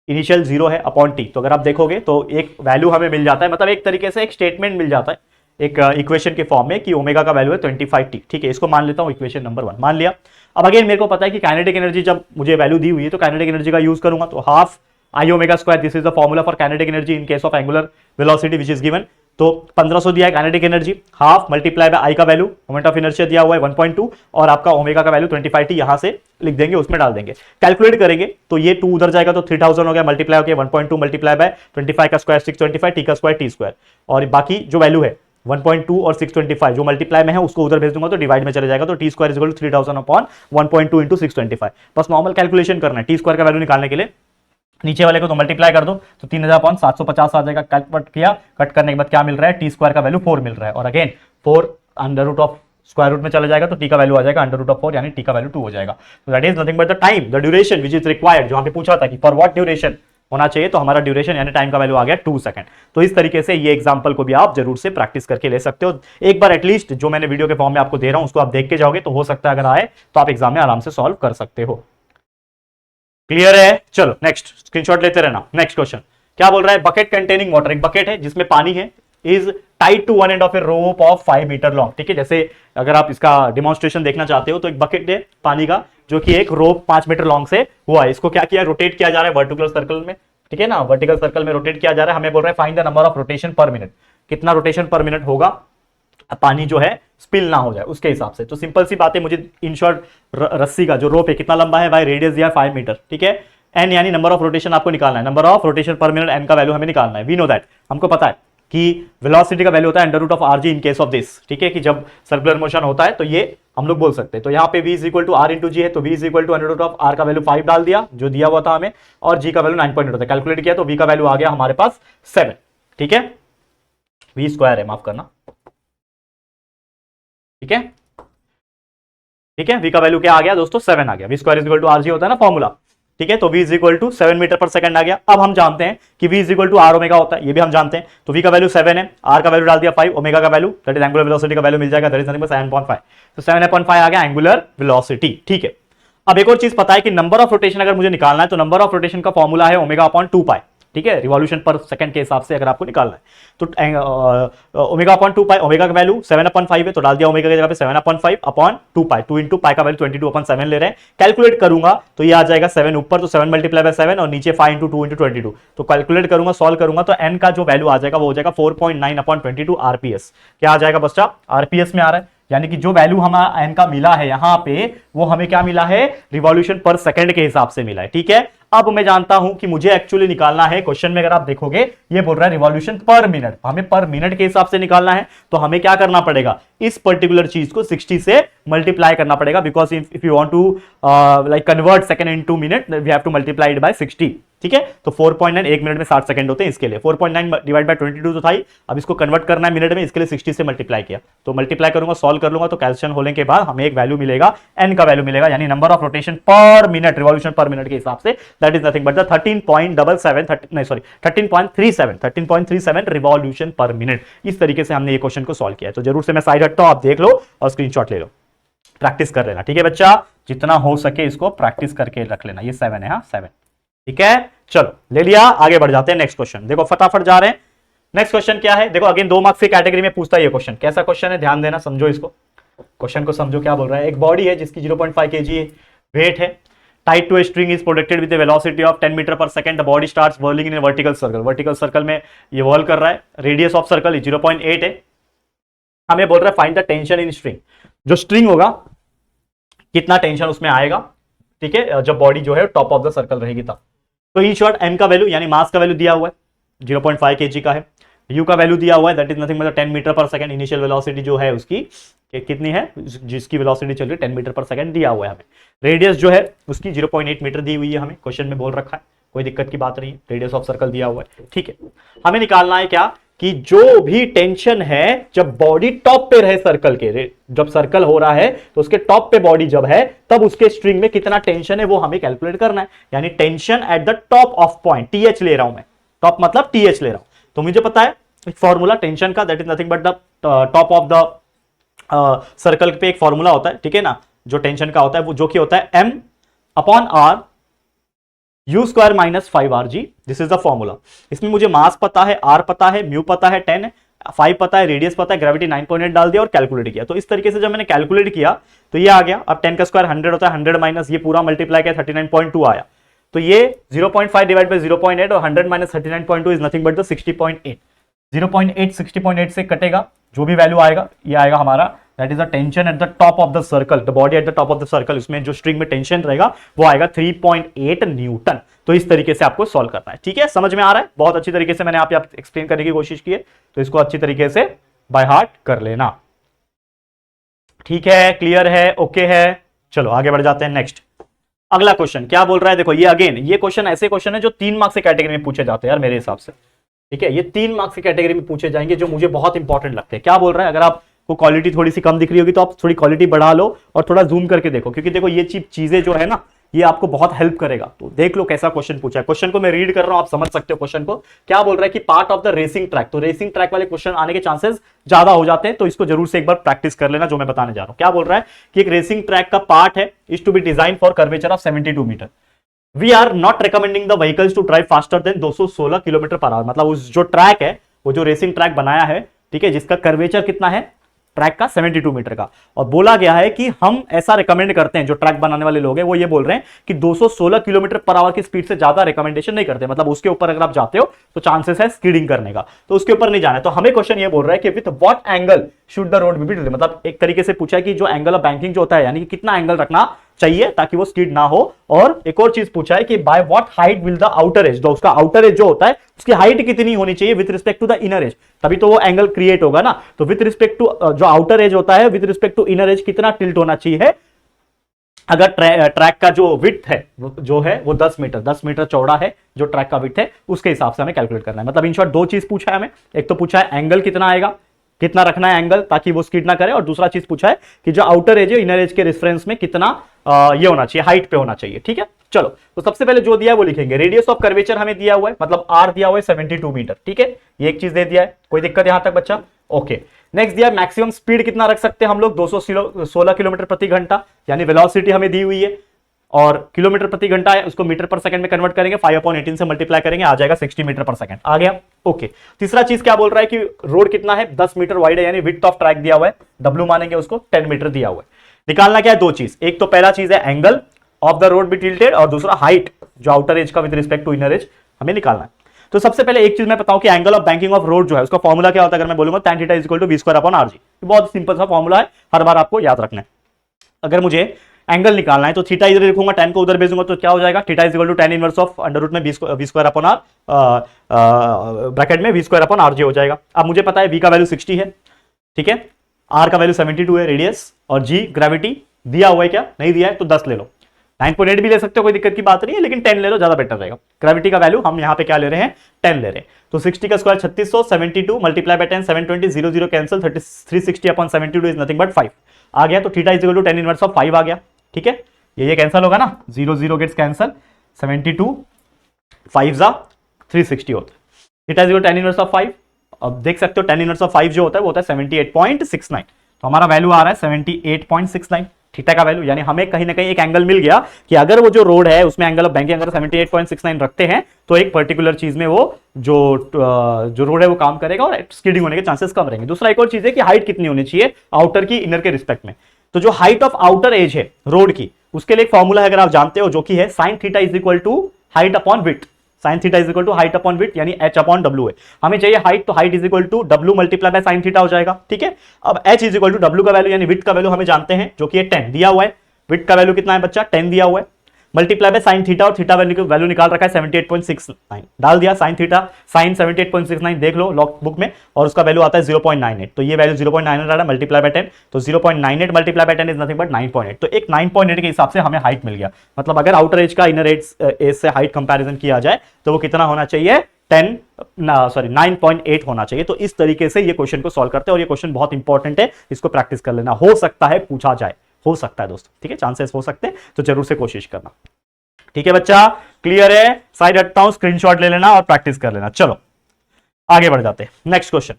इनिशियल जीरो है अपॉन टी। तो अगर आप देखोगे तो एक वैल्यू हमें मिल जाता है, मतलब एक तरीके से एक स्टेटमेंट मिल जाता है एक इक्वेशन के फॉर्म में कि ओमेगा का वैल्यू है 25t, ठीक है। इसको मान लेता हूं इक्वेशन नंबर 1 मान लिया। अब अगेन मेरे को पता है कि काइनेटिक एनर्जी जब मुझे वैल्यू दी हुई है तो काइनेटिक एनर्जी का यूज करूंगा, तो half I omega square, this is the formula for kinetic energy in case of angular velocity which is given. तो 1500 दिया है kinetic energy, half multiply by I का वैल्यू, मोमेंट ऑफ इनर्शिया दिया हुआ है 1.2 और आपका ओमेगा का वैल्यू 25t यहां से लिख देंगे, उसमें डाल देंगे, कैलकुलेट करेंगे तो ये 2 उधर जाएगा तो 3000 हो गया, मल्टीप्लाई हो गया 1.2 मल्टीप्लाई बाय 25 का स्क्वायर 625, टी का स्क्वायर टी स्क्वायर, और बाकी जो वैल्यू है 1.2 और 625 जो मल्टीप्लाई में है उसको उधर भेज दूंगा तो डिवाइड में चले जाएगा, तो T square is equal to 3000 upon 1.2 into 625। बस नॉर्मल कैलकुलेशन करना है, टी स्क्वायर का वैल्यू निकालने के लिए नीचे वाले को तो मल्टीप्लाई कर दो तो 3000/750 आ जाएगा। कट किया, कट करने के बाद क्या मिल रहा है, टी स्क्वायर का वैल्यू 4 मिल रहा है, और again 4 under root of square root में चला जाएगा तो टी का वैल्यू आ जाएगा अंडर रूट ऑफ 4, यानी टी का वैल्यू 2 हो जाएगा। तो that is nothing but the time, the duration which is required, जो हमने पूछा था कि फॉर व्हाट ड्यूरेशन होना चाहिए, तो हमारा ड्यूरेशन यानी टाइम का वैल्यू आ गया 2 सेकंड। तो इस तरीके से ये एग्जांपल को भी आप जरूर से प्रैक्टिस करके ले सकते हो। एक बार एटलीस्ट जो मैंने वीडियो के फॉर्म में आपको दे रहा हूं उसको आप देख के जाओगे तो हो सकता है अगर आए तो आप एग्जाम में आराम से सॉल्व कर सकते हो। क्लियर है, चलो नेक्स्ट स्क्रीनशॉट लेते रहना। नेक्स्ट क्वेश्चन क्या बोल रहा है, बकेट कंटेनिंग वाटर, एक बकेट है जिसमें पानी है, is tied to one end of a rope of 5 metre long, ठीक है। जैसे अगर आप इसका डिमॉन्स्ट्रेशन देखना चाहते हो तो एक बकेट है पानी का जो कि एक रोप 5 मीटर लॉन्ग से हुआ है, इसको क्या किया, रोटेट किया जा रहा है वर्टिकल सर्कल में, ठीक है ना, वर्टिकल सर्कल में रोटेट किया जा रहा है। हमें बोल रहा है find the number of rotation per minute, कितना रोटेशन पर मिनट होगा पानी जो है स्पिल ना हो जाए उसके हिसाब से। तो सिंपल सी बात है, मुझे इन शॉर्ट रस्सी का जो रोप है कितना लंबा है, बाय रेडियस दिया 5 मीटर, ठीक है। एन यानी नंबर ऑफ रोटेशन आपको निकालना है, number of rotation per minute N का वैल्यू हमें निकालना है। वी नो दैट, हमको पता है कि वेलोसिटी का वैल्यू होता है under root of R G in case of this, ठीक है, कि जब सर्कुलर मोशन होता है तो ये हम लोग बोल सकते हैं। तो यहाँ पे v is equal to r into g है, तो v is equal to under root of r का वैल्यू 5 डाल दिया जो दिया हुआ था हमें, और g का वैल्यू 9.8 होता है, कैलकुलेट किया तो v का वैल्यू आ गया हमारे पास 7, ठीक है, v स्क्वायर है माफ करना, ठीक है, ठीक है। v का वैल्यू क्या आ गया दोस्तों, 7 आ गया, v square is equal to R G होता है ना फॉर्मूला, ठीक है। तो v is equal to 7 metre पर सेकंड आ गया। अब हम जानते हैं कि v is equal to R omega होता है, ये भी हम जानते हैं। तो v का वैल्यू 7 है, r का वैल्यू डाल दिया 5, ओमेगा का value that is angular velocity का वैल्यू मिल जाएगा, दैट इज नथिंग बट 7.5, तो 7.5 आ गया एंगुलर वेलोसिटी, ठीक है। अब एक और चीज पता है कि नंबर ऑफ रोटेशन अगर मुझे निकालना है तो नंबर ऑफ रोटेशन का फॉर्मूला है ओमेगा अपॉन 2 पाई, ठीक है, रिवॉल्यूशन पर सेकंड के हिसाब से अगर आपको निकालना है तो ओमेगा अपॉन 2 पाई, ओमेगा का वैल्यू 7/5 है तो डाल दिया ओमेगा की जगह पे 7/5 अपॉन 2 पाई, 2 इंटू पाई का वैल्यू 22/7 ले रहे हैं, कैलकुलेट करूंगा तो ये आ जाएगा 7 ऊपर, तो 7 मल्टीप्लाई बाय 7 और नीचे 5 इंटू 2 इंटू 22, तो कैलकुलेट करूंगा सॉल्व करूंगा तो n का जो वैल्यू आ जाएगा वो हो जाएगा 4.9/22 आरपीएस। क्या आ जाएगा बच्चा, आरपीएस में आ रहा है, यानी कि जो वैल्यू हमारा n का मिला है यहां पे वो हमें क्या मिला है, रिवॉल्यूशन पर सेकंड के हिसाब से मिला है, ठीक है। अब मैं जानता हूं कि मुझे एक्चुअली निकालना है, क्वेश्चन में अगर आप देखोगे ये बोल रहा है रिवॉल्यूशन पर मिनट, हमें पर मिनट के हिसाब से निकालना है, तो हमें क्या करना पड़ेगा, इस पर्टिकुलर चीज को 60 से मल्टीप्लाई करना पड़ेगा, because if you want to like convert second into minute we have to multiply it by 60, ठीक है। तो 4.9 1 मिनट में 60 सेकंड होते हैं, इसके लिए 4.9 डिवाइड बाय 22 तो था ही, अब इसको कन्वर्ट करना है मिनट में, इसके लिए 60 से मल्टीप्लाई किया, तो मल्टीप्लाई करूंगा, सॉल्व कर लूंगा, तो कैलकुलेशन होने के बाद हमें एक वैल्यू मिलेगा, एन का वैल्यू मिलेगा, यानी number of rotation per minute, revolution पर मिनट के हिसाब से, that is nothing but the 13.37 revolution पर मिनट। इस तरीके से हमने ये क्वेश्चन को सॉल्व किया है। तो जरूर से मैं साइड हटता हूं, आप देख लो और स्क्रीनशॉट ले लो, प्रैक्टिस कर लेना, ठीक है बच्चा, जितना हो सके इसको प्रैक्टिस करके रख लेना। ये 7 है, हाँ 7, ठीक है। चलो ले लिया, आगे बढ़ जाते हैं नेक्स्ट क्वेश्चन। देखो फटाफट जा रहे हैं, नेक्स्ट क्वेश्चन क्या है, देखो अगेन 2 मार्क्स की कैटेगरी में पूछता है ये क्वेश्चन। कैसा क्वेश्चन है, ध्यान देना, समझो इसको, क्वेश्चन को समझो क्या बोल रहा है। एक बॉडी है जिसकी 0.5 kg वेट है, tied to a string, is protected with the velocity of 10 metre पर second, the body starts whirling in a vertical circle, vertical circle में ये व्हर्ल कर रहा है, रेडियस ऑफ सर्कल 0.8 है, हमें बोल रहा है find the tension in string, जो स्ट्रिंग होगा कितना टेंशन उसमें आएगा, ठीक है, जब बॉडी जो है टॉप ऑफ द सर्कल रहेगी तब। तो इन शॉर्ट एम का वैल्यू यानी मास का वैल्यू दिया हुआ है 0.5 kg का है, यू का वैल्यू दिया हुआ है दैट इज नथिंग मतलब 10 मीटर पर सेकंड, इनिशियल वेलोसिटी जो है उसकी कितनी है, जिसकी वेलोसिटी चल रही है 10 मीटर पर सेकंड दिया हुआ है हमें, रेडियस जो है उसकी 0.8 मीटर दी हुई है, हमें क्वेश्चन में बोल रखा है, कोई दिक्कत की बात नहीं है, रेडियस ऑफ सर्कल दिया हुआ है, ठीक है। हमें निकालना है क्या कि जो भी टेंशन है जब बॉडी टॉप पे रहे सर्कल के, जब सर्कल हो रहा है तो उसके टॉप पे बॉडी जब है तब उसके स्ट्रिंग में कितना टेंशन है वो हमें कैलकुलेट करना है, यानी tension at the top of point, TH ले रहा हूं मैं, टॉप मतलब टीएच ले रहा हूं, तो मुझे पता है फॉर्मूला टेंशन का, that is nothing but the top of the circle पे एक फॉर्मूला होता है, ठीक है ना, जो टेंशन का होता है वो जो कि होता है m upon R U square minus 5rg, this is the formula. इसमें मुझे मास पता है, आर पता है, म्यू पता है 10 है, 5 पता है, रेडियस पता है, ग्रेविटी 9.8 डाल दिया और कैलकुलेट किया। तो इस तरीके से जब मैंने कैलकुलेट किया तो ये आ गया, अब 10 का स्क्वायर 100 होता है, 100 माइनस ये पूरा मल्टीप्लाई किया 39.2 आया, तो ये 0.5 डिवाइड बाय 0.8 और 100 minus 39.2 is nothing but the 60.8, 0.8 60.8 से कटेगा, जो भी वैल्यू आएगा ये आएगा हमारा, that is the tension at the top of the circle, the body at the top of the circle, उसमें जो स्ट्रिंग में टेंशन रहेगा वो आएगा 3.8 न्यूटन। तो इस तरीके से आपको सॉल्व करना है, ठीक है, समझ में आ रहा है, बहुत अच्छी तरीके से मैंने आप एक्सप्लेन करने की कोशिश की है, तो इसको अच्छी तरीके से बाय हार्ट कर लेना, ठीक है, क्लियर है, ओके है। चलो आगे बढ़ जाते हैं नेक्स्ट, अगला क्वेश्चन क्या बोल रहा है, देखो ये अगेन ये क्वेश्चन ऐसे क्वेश्चन है जो 3 मार्क्स की कैटेगरी में पूछे जाते हैं यार मेरे हिसाब से, ठीक है, ये 3 मार्क्स की कैटेगरी में पूछे जाएंगे जो मुझे बहुत इंपॉर्टेंट लगते हैं। क्या बोल रहा है, अगर आपको क्वालिटी थोड़ी सी कम दिख रही होगी तो आप थोड़ी क्वालिटी बढ़ा लो और थोड़ा जूम करके देखो, क्योंकि देखो ये चीजें जो है ना ये आपको बहुत हेल्प करेगा। तो देख लो कैसा क्वेश्चन पूछा है, क्वेश्चन को मैं रीड कर रहा हूं, आप समझ सकते हो क्वेश्चन को। क्या बोल रहा है कि part of the racing track, तो रेसिंग ट्रैक वाले क्वेश्चन आने के चांसेस ज्यादा हो जाते हैं, तो इसको जरूर से एक बार प्रैक्टिस कर लेना जो मैं बताने जा रहा हूं। क्या बोल रहा है कि एक रेसिंग ट्रैक का पार्ट है, is to be design for curvature of 72 मीटर, we are not recommending the vehicles to drive faster than 216 kilometre per hour, मतलब उस जो ट्रैक है वो जो रेसिंग ट्रैक बनाया है, ठीक है, जिसका कर्वेचर कितना है ट्रैक का 72 मीटर का, और बोला गया है कि हम ऐसा रिकमेंड करते हैं, जो ट्रैक बनाने वाले लोग हैं वो ये बोल रहे हैं कि 216 किलोमीटर पर आवर की स्पीड से ज्यादा रिकमेंडेशन नहीं करते, मतलब उसके ऊपर अगर आप जाते हो तो चांसेस है स्कीडिंग करने का, तो उसके ऊपर नहीं जाना है। तो हमें क्वेश्चन ये बोल रहा है कि with what angle should the road be build, मतलब एक तरीके से पूछा है कि जो एंगल ऑफ बैंकिंग जो होता है यानी कि कितना एंगल रखना चाहिए ताकि वो स्किड ना हो, और एक और चीज पूछा है कि by what height will the outer as, तो उसका आउटर एज जो होता है उसकी हाइट कितनी होनी चाहिए with respect to the inner edge, तभी तो वो एंगल क्रिएट होगा ना। तो विद रिस्पेक्ट टू जो आउटर एज होता है with respect to inner edge कितना टिल्ट होना चाहिए, अगर ट्रैक का जो विड्थ है जो है वो 10 मीटर चौड़ा है, जो ट्रैक का विड्थ है उसके हिसाब से हमें कैलकुलेट करना है। मतलब इन शॉर्ट 2 चीज पूछा है हमें, एक तो पूछा है एंगल कितना आएगा, कितना रखना है एंगल ताकि वो स्किड ना करे, और दूसरा चीज पूछा है कि जो आउटर एज है इनर एज के रेफरेंस में कितना ये होना चाहिए, हाइट पे होना चाहिए, ठीक है। चलो तो सबसे पहले जो दिया है वो लिखेंगे, रेडियस ऑफ कर्वेचर हमें दिया हुआ है, मतलब आर दिया हुआ है 72 मीटर, ठीक है, ये एक चीज दे दिया है, कोई दिक्कत यहां तक बच्चा, ओके। नेक्स्ट दिया मैक्सिमम स्पीड कितना रख सकते हैं हम लोग, 216 किलोमीटर प्रति घंटा, यानी वेलोसिटी हमें दी हुई है, और किलोमीटर प्रति घंटा है उसको मीटर पर सेकंड में कन्वर्ट करेंगे, 5/18 से मल्टीप्लाई करेंगे, आ जाएगा 60 मीटर पर सेकंड, आ गया, ओके। तीसरा चीज क्या बोल रहा है कि रोड कितना है, 10 मीटर वाइड है, यानी विड्थ ऑफ ट्रैक दिया हुआ है, डब्ल्यू मानेंगे उसको, 10 मीटर दिया हुआ है। निकालना क्या है, 2 चीज, एक तो पहला चीज है angle of the road be tilted, और दूसरा हाइट जो आउटर एज का with respect to inner edge हमें निकालना है। तो सबसे पहले एक चीज मैं बताऊं कि angle of banking of road जो है उसका फॉर्मूला क्या होता है, अगर मैं बोलूंगा tan θ = v²/rg, बहुत सिंपल सा फॉर्मूला है, हर बार आपको याद रखना है। अगर मुझे एंगल निकालना है तो थीटा इधर लिखूंगा, tan को उधर भेजूंगा तो क्या हो जाएगा, θ = tan इनवर्स ऑफ √में v²/r ब्रैकेट में v²/rj हो जाएगा। अब मुझे पता है v का वैल्यू 60 है, ठीक है, r का वैल्यू 72 है रेडियस, और g ग्रेविटी दिया हुआ है, क्या नहीं दिया है तो 10 ले लो, 9.8 भी ले सकते हो, कोई दिक्कत की बात नहीं है, लेकिन 10 ले लो, ज्यादा बेटर रहेगा। ग्रेविटी का वैल्यू हम यहाँ पे क्या ले रहे हैं, 10 ले रहे हैं। तो 60 का square 3600, 72 multiply by 10 720, 0 0 cancel, 360 upon 72 is nothing but 5 आ गया। तो theta is equal to 10 inverse of 5 आ गया। ठीक है, ये कैंसिल होगा ना, 0 0 गेट्स कैंसिल, 72 5 जा 360 होता है। Theta is equal to 10 inverse of 5। अब देख सकते हो 10 इनवर्स ऑफ 5 जो होता है वो होता है 78.69। तो हमारा वैल्यू आ रहा है 78.69 थीटा का वैल्यू। यानी हमें कहीं ना कहीं एक एंगल मिल गया कि अगर वो जो रोड है उसमें एंगल ऑफ बैंकिंग अगर 78.69 रखते हैं तो एक पर्टिकुलर चीज में वो जो रोड है वो काम करेगा और स्किडिंग होने के चांसेस कम रहेंगे। दूसरा एक और चीज है कि हाइट कितनी होनी चाहिए आउटर की इनर के रिस्पेक्ट में। तो जो हाइट ऑफ आउटर एज है रोड की, उसके लिए एक फॉर्मूला है अगर आप जानते हो, जो कि है sine theta is equal to height upon width. Sine theta is equal to height upon width, यानी h अपॉन w है। हमें चाहिए हाइट, तो height is equal to w multiply by sine theta हो जाएगा। ठीक है, अब h is equal to w का वैल्यू यानी विड्थ का वैल्यू हमें जानते हैं, जो कि 10 दिया हुआ है। विड्थ का वैल्यू कितना है बच्चा, 10 दिया हुआ है, मल्टीप्लाई बाय साइन थीटा, और थीटा वैल्यू निकाल रखा है 78.69, डाल दिया साइन थीटा, साइन 78.69 देख लो लॉग बुक में, और उसका वैल्यू आता है 0.98। तो ये वैल्यू 0.98 आ रहा है, मल्टीप्लाई बाय 10, तो 0.98 multiply by 10 is nothing but 9.8। तो एक 9.8 के हिसाब से हमें हाइट मिल गया। मतलब अगर आउटर एज का इनर एज से हाइट कंपैरिजन किया जाए तो वो कितना होना चाहिए, 9.8 होना चाहिए। तो इस तरीके से ये क्वेश्चन को सॉल्व करते हैं, और ये क्वेश्चन बहुत इंपॉर्टेंट है, इसको प्रैक्टिस कर लेना, हो सकता है पूछा जाए, हो सकता है दोस्तों। ठीक है, चांसेस हो सकते हैं, तो जरूर से कोशिश करना। ठीक है बच्चा, क्लियर है, साइड हटता हूं, स्क्रीनशॉट ले लेना और प्रैक्टिस कर लेना। चलो आगे बढ़ जाते हैं, नेक्स्ट क्वेश्चन।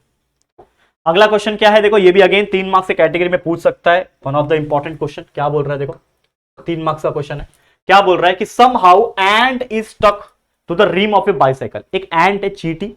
अगला क्वेश्चन क्या है, देखो ये भी अगेन 3 मार्क्स से कैटेगरी में पूछ सकता है, one of the important question. क्या बोल रहा है, देखो 3 मार्क्स का क्वेश्चन है। क्या बोल रहा है कि somehow end is stuck to the rim of a bicycle. एक एंड है, चींटी,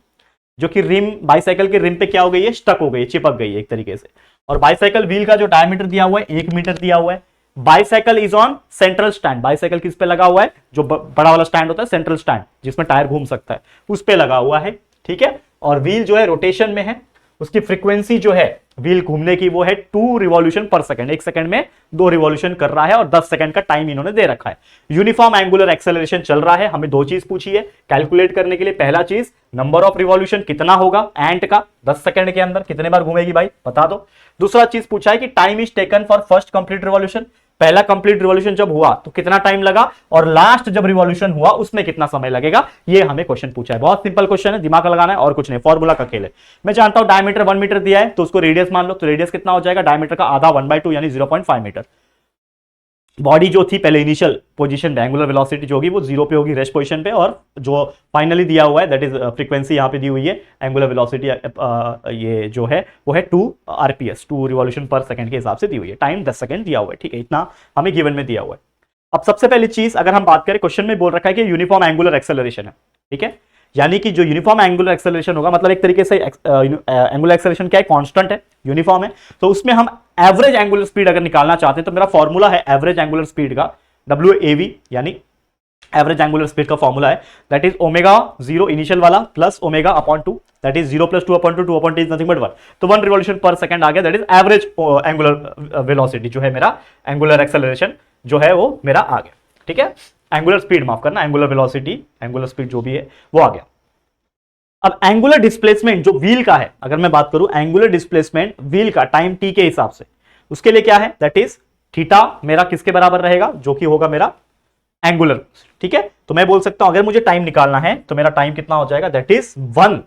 जो कि रिम, बाइसाइकिल के रिम पे क्या हो गई है, स्टक हो गई है, चिपक गई है एक तरीके से। और बाइसाइकिल व्हील का जो डायमीटर दिया हुआ है 1 मीटर दिया हुआ है। Bicycle is on central stand, bicycle किस पे लगा हुआ है, जो बड़ा वाला स्टैंड होता है सेंट्रल स्टैंड जिसमें टायर घूम सकता है, उस पे लगा हुआ है। ठीक है, और व्हील जो है रोटेशन में है, उसकी फ्रीक्वेंसी जो है व्हील घूमने की वो है 2 रिवॉल्यूशन पर सेकंड, एक सेकंड में 2 रिवॉल्यूशन कर रहा है, और 10 सेकंड का टाइम इन्होंने दे रखा है। यूनिफॉर्म एंगुलर एक्सेलरेशन चल रहा है। हमें 2 चीज पूछी है कैलकुलेट करने के लिए। पहला चीज नंबर ऑफ रिवॉल्यूशन कितना होगा एंट का, 10 सेकंड के अंदर कितने बार घूमेगी भाई बता दो। दूसरा चीज पूछा है कि time is taken for first complete revolution, पहला कंप्लीट रिवॉल्यूशन जब हुआ तो कितना टाइम लगा, और लास्ट जब रिवॉल्यूशन हुआ उसमें कितना समय लगेगा। ये हमें क्वेश्चन पूछा है, बहुत सिंपल क्वेश्चन है, दिमाग लगाना है और कुछ नहीं, फॉर्मूला का खेल है। मैं जानता हूं डायमीटर 1 मीटर दिया है तो उसको रेडियस मान लो, तो रेडियस कितना हो जाएगा, डायमीटर का आधा 1/2 यानी 0.5 मीटर। बॉडी जो थी पहले इनिशियल पोजीशन, एंगुलर वेलोसिटी जो होगी वो 0 पे होगी, रेस्ट पोजीशन पे, और जो फाइनली दिया हुआ है दैट इज फ्रीक्वेंसी यहां पे दी हुई है, एंगुलर वेलोसिटी ये जो है वो है 2 आरपीएस, 2 रिवॉल्यूशन पर सेकंड के हिसाब से दी हुई है। टाइम 10 सेकंड दिया हुआ है। ठीक है, इतना हमें गिवन में दिया हुआ है। अब सबसे पहली चीज अगर हम बात करें, क्वेश्चन में बोल रखा है कि यूनिफॉर्म एंगुलर एक्सेलरेशन है। ठीक है, यानी कि जो यूनिफॉर्म एंगुलर एक्सेलरेशन होगा, मतलब एक तरीके से एंगुलर एक्सेलरेशन क्या है, कांस्टेंट है, यूनिफॉर्म है, तो उसमें हम एवरेज एंगुलर स्पीड अगर निकालना चाहते हैं तो मेरा फॉर्मूला है एवरेज एंगुलर स्पीड का, WAV, यानी एवरेज एंगुलर स्पीड का फॉर्मूला है दैट इज ओमेगा 0 इनिशियल वाला plus omega upon 2, that is 0 plus 2 upon 2, 2 upon 2 is nothing but 1। तो 1 रिवॉल्यूशन पर सेकंड आ गया, that is average angular velocity जो है मेरा, एंगुलर एक्सेलरेशन जो है वो मेरा आ गया। ठीक है, एंगुलर स्पीड माफ करना, एंगुलर वेलोसिटी, एंगुलर स्पीड जो भी है वो आ गया। अब एंगुलर डिस्प्लेसमेंट जो व्हील का है, अगर मैं बात करूं एंगुलर डिस्प्लेसमेंट व्हील का टाइम t के हिसाब से, उसके लिए क्या है, दैट इज थीटा मेरा किसके बराबर रहेगा, जो कि होगा मेरा एंगुलर। ठीक है, तो मैं बोल सकता हूं अगर मुझे टाइम निकालना है तो मेरा टाइम कितना हो जाएगा, दैट इज 1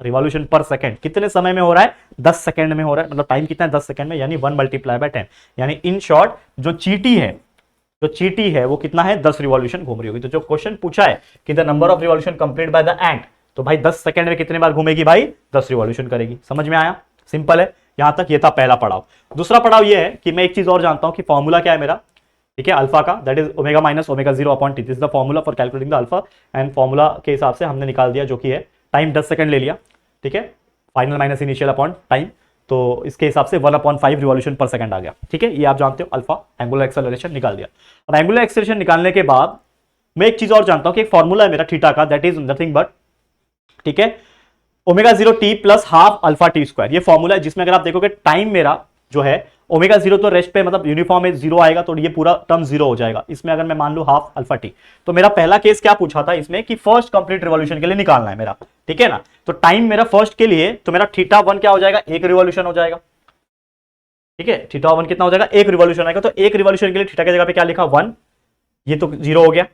रिवॉल्यूशन पर सेकंड। कितने समय में हो रहा है, 10 सेकंड में हो रहा है, मतलब टाइम कितना है 10 सेकंड में, यानी 1 मल्टीप्लाई बाय 10, यानी इन शॉर्ट जो चीटी है वो कितना है, 10 रिवॉल्यूशन घूम रही होगी। तो जो क्वेश्चन पूछा है कि the number of revolution complete by the ant, तो भाई 10 सेकंड में कितने बार घूमेगी भाई, 10 रिवॉल्यूशन करेगी। समझ में आया, सिंपल है, यहां तक ये था पहला पड़ाव। दूसरा पड़ाव ये है कि मैं एक चीज और जानता हूं कि फॉर्मूला क्या है मेरा, ठीक है, अल्फा का, that is omega minus omega 0 upon T, this is the formula for calculating the alpha, and formula के हिसाब से हमने निकाल दिया जो कि है टाइम 10 सेकंड ले लिया। ठीक है, final minus initial upon time, तो इसके हिसाब से 1/5 रिवॉल्यूशन पर सेकंड आ गया। ठीक है, ये आप जानते हो अल्फा, एंगुलर एक्सेलरेशन निकाल दिया। अब एंगुलर एक्सेलरेशन निकालने के बाद मैं एक चीज और जानता हूं कि एक फॉर्मूला है मेरा थीटा का, दैट इज नथिंग बट, ठीक है, omega 0 T plus half alpha T square. ये फॉर्मूला है जिसमें अगर आप देखोगे टाइम मेरा जो है ओमेगा 0 तो रेस्ट पे मतलब यूनिफॉर्म में 0 आएगा, तो ये पूरा टर्म 0 हो जाएगा। इसमें अगर मैं मान लूं हाफ अल्फा टी, तो मेरा पहला केस क्या पूछा था इसमें कि फर्स्ट कंप्लीट रिवॉल्यूशन के लिए निकालना है मेरा। ठीक है ना, तो टाइम मेरा फर्स्ट के लिए, तो मेरा थीटा 1 क्या हो जाएगा, 1 रिवॉल्यूशन हो जाएगा। ठीक है, थीटा 1 कितना हो जाएगा, 1 रिवॉल्यूशन आएगा, तो 1 रिवॉल्यूशन के लिए थीटा की जगह पे क्या लिखा 1, ये तो 0 हो गया,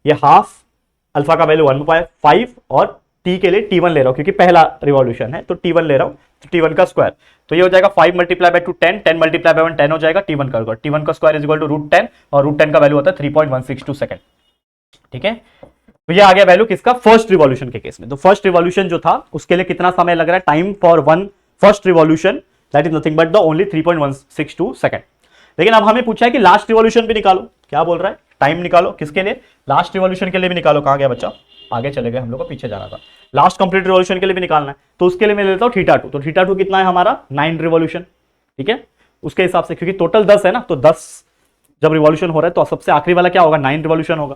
ये हाफ, अल्फा का वैल्यू 1/5 और टी के लिए T1 ले रहा हूं क्योंकि पहला रिवॉल्यूशन है तो T1 ले रहा हूं, तो T1 का स्क्वायर, तो ये हो जाएगा 5 मल्टीप्लाई बाय 2 10, 10 मल्टीप्लाई बाय 1 10 हो जाएगा, T1 का होगा, T1 का स्क्वायर इज इक्वल टू √10 और √10 का वैल्यू होता है 3.162 सेकंड। ठीक है, तो ये आ गया वैल्यू किसका, फर्स्ट रिवॉल्यूशन के केस में। तो फर्स्ट रिवॉल्यूशन जो था उसके लिए कितना समय लग रहा है, time for one first revolution that is nothing but the only 3.162 second. लेकिन अब हमें पूछा है कि लास्ट रिवॉल्यूशन भी निकालो, क्या बोल रहा है, टाइम निकालो किसके लिए, लास्ट रिवॉल्यूशन के लिए भी निकालो। कहां गया बच्चा, आगे चले गए, हम लोग को पीछे जाना था, लास्ट कंप्लीट रिवॉल्यूशन के लिए भी निकालना है, तो उसके लिए मैं लेता हूं θ2, तो θ2 कितना है हमारा 9 रिवॉल्यूशन। ठीक है, उसके हिसाब से क्योंकि टोटल 10 है ना, तो 10 जब रिवॉल्यूशन हो रहा है तो सबसे आखिरी वाला क्या होगा, 9 रिवॉल्यूशन होगा,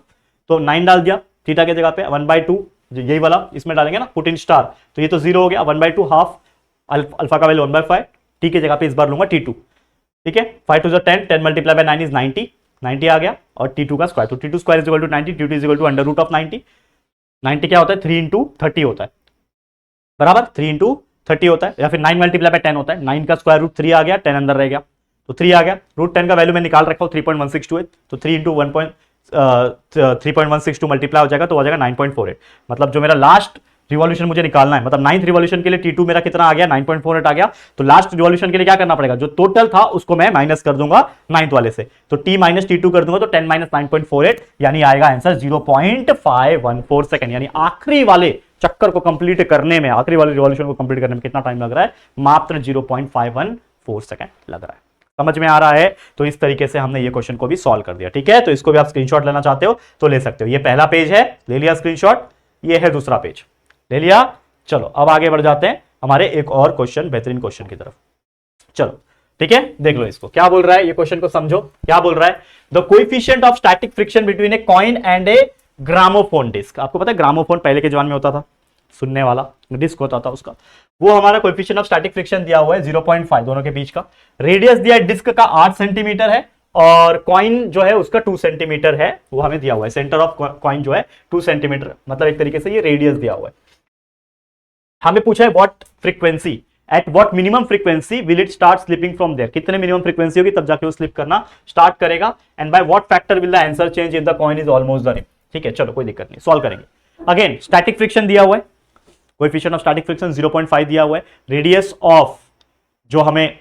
तो 9 डाल दिया थीटा के जगह पे, 1/2 यही वाला इसमें डालेंगे ना, पुट इन स्टार, तो ये तो 0 हो गया, 1/2 हाफ, अल्फा का वैल्यू 1/5, टी के जगह पे इस बार लूंगा T2। ठीक है, 5 to 10, 10 मल्टीप्लाई बाय 9 इज 90 आ गया, और T2 का स्क्वायर, तो T2 square is equal to 90, T2 is equal to under root of 90। 90 क्या होता है, 3 into 30 होता है, बराबर 3 into 30 होता है, या फिर 9 मल्टीप्लाई बाय 10 होता है, 9 का स्क्वायर रूट 3 आ गया, 10 अंदर रह गया, तो 3 आ गया, √10 का वैल्यू मैं निकाल रखा हूं 3.162 है, तो 3 into 3.162 मल्टीप्लाई हो जाएगा तो हो जाएगा 9.48। मतलब जो मेरा लास्ट रिवॉल्यूशन मुझे निकालना है, मतलब 9th रिवॉल्यूशन के लिए T2 मेरा कितना आ गया, 9.48 आ गया, तो लास्ट रिवॉल्यूशन के लिए क्या करना पड़ेगा, जो टोटल था उसको मैं माइनस कर दूंगा 9th वाले से, तो T माइनस T2 कर दूंगा तो 10 माइनस 9.48, यानी आएगा आंसर 0.514 सेकंड। यानी आखिरी वाले चक्कर को कंप्लीट करने में, आखिरी वाले रिवॉल्यूशन को कंप्लीट करने में कितना टाइम लग रहा है, मात्र 0.514 सेकंड लग रहा है। समझ में आ रहा है, तो इस तरीके से हमने ये क्वेश्चन को भी सॉल्व कर दिया। ठीक है, तो इसको भी आप स्क्रीनशॉट लेना चाहते हो तो ले सकते हो, ये पहला पेज है, ले लिया स्क्रीनशॉट, ये है दूसरा पेज, ले लिया। चलो अब आगे बढ़ जाते हैं हमारे एक और क्वेश्चन, बेहतरीन क्वेश्चन की तरफ। चलो ठीक है, देख लो इसको क्या बोल रहा है, ये क्वेश्चन को समझो क्या बोल रहा है। The coefficient of static friction between a coin and a gramophone disc. आपको पता है ग्रामोफोन पहले के जमाने में होता था, सुनने वाला डिस्क होता था उसका, वो हमारा कोएफिशिएंट ऑफ स्टैटिक फ्रिक्शन दिया हुआ है 0.5 दोनों के बीच का, रेडियस दिया है डिस्क का 8 सेंटीमीटर है, और कॉइन जो है उसका 2 सेंटीमीटर है, वो हमें दिया हुआ है, सेंटर ऑफ कॉइन जो है 2 सेंटीमीटर, मतलब एक तरीके से ये रेडियस दिया हुआ है। हमें पूछा है what frequency, at what minimum frequency will it start slipping from there, कितने मिनिमम फ्रीक्वेंसी होगी तब जाके वो स्लिप करना स्टार्ट करेगा, and by what factor will the answer change if the coin is almost the rim. ठीक है, चलो कोई दिक्कत नहीं, सॉल्व करेंगे। अगेन स्टैटिक फ्रिक्शन दिया हुआ है, कोएफिशिएंट ऑफ स्टैटिक फ्रिक्शन 0.5 दिया हुआ है, रेडियस ऑफ जो हमें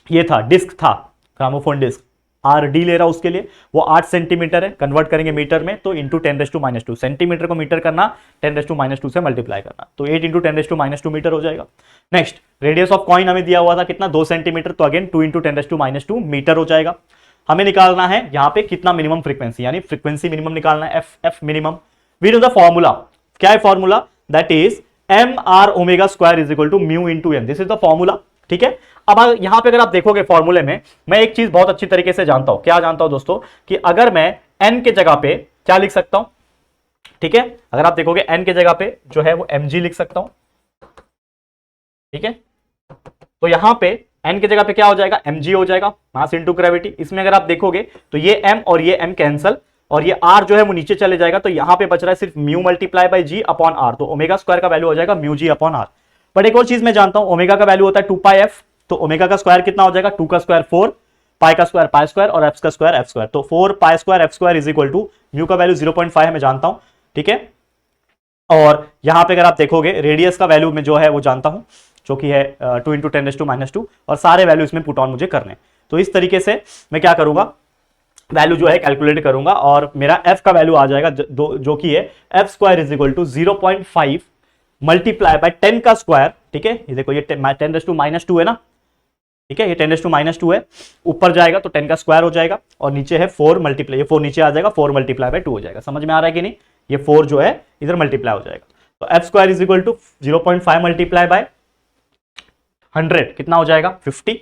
ये था डिस्क था, ग्रामोफोन डिस्क RD ले रहा उसके लिए, वो 8 सेंटीमीटर है, कन्वर्ट करेंगे मीटर में तो इंटू 10⁻², सेंटीमीटर को मीटर करना 10⁻² से मल्टीप्लाई करना, तो 8 इंटू 10⁻² मीटर हो जाएगा। नेक्स्ट रेडियस ऑफ कॉइन हमें दिया हुआ था कितना 2 सेंटीमीटर, तो अगेन 2 इंटू 10⁻² मीटर हो जाएगा। हमें निकालना है यहाँ पे कितना मिनिमम फ्रीक्वेंसी, यानी फ्रीक्वेंसी मिनिमम निकालना है, F minimum. We know the formula, क्या है formula, that is mr⍵² is equal to mu into M, this is the formula. ठीक है, अब यहां पे अगर आप देखोगे फॉर्मूले में, मैं एक चीज बहुत अच्छी तरीके से जानता हूं, क्या जानता हूं दोस्तों, कि अगर मैं n के जगह पे क्या लिख सकता हूं, ठीक है, अगर आप देखोगे n के जगह पे जो है वो mg लिख सकता हूं। ठीक है, तो यहां पे n के जगह पे क्या हो जाएगा, mg हो जाएगा, मास इनटू ग्रेविटी। इसमें अगर आप देखोगे तो ये m और ये m कैंसल, और ये r जो है वो नीचे चले जाएगा, तो यहां पे बच रहा है सिर्फ mu multiply by g upon r, तो ओमेगा स्क्वायर का वैल्यू हो जाएगा mu g upon r। But एक और चीज मैं जानता हूं, ओमेगा का वैल्यू होता है 2πf, तो ओमेगा का स्क्वायर कितना हो जाएगा, 2 का स्क्वायर 4, पाई का स्क्वायर पाई स्क्वायर, और एफ का स्क्वायर एफ स्क्वायर, तो 4π² F square is equal to mu का वैल्यू 0.5 है, मैं जानता हूं। ठीक है, और यहां पे अगर आप देखोगे रेडियस का वैल्यू में जो है वो जानता हूं, जो कि है 2 इंटू 10⁻², और सारे वैल्यू इसमें पुट ऑन मुझे करने। तो इस तरीके से मैं क्या करूंगा, वैल्यू जो है कैलकुलेट करूंगा, और मेरा एफ का वैल्यू आ जाएगा जो कि है F square is equal to 0.5 multiply by 10 का स्क्वायर। ठीक है, ये देखो ये 10⁻² है ना, ठीक है, ये 10⁻² है, ऊपर जाएगा तो 10 का स्क्वायर हो जाएगा, और नीचे है 4 मल्टीप्लाई, ये 4 नीचे आ जाएगा, 4 मल्टीप्लाई बाय 2 हो जाएगा। समझ में आ रहा है कि नहीं, ये 4 जो है इधर मल्टीप्लाई हो जाएगा, तो F square is equal to 0.5 multiply by 100 कितना हो जाएगा 50,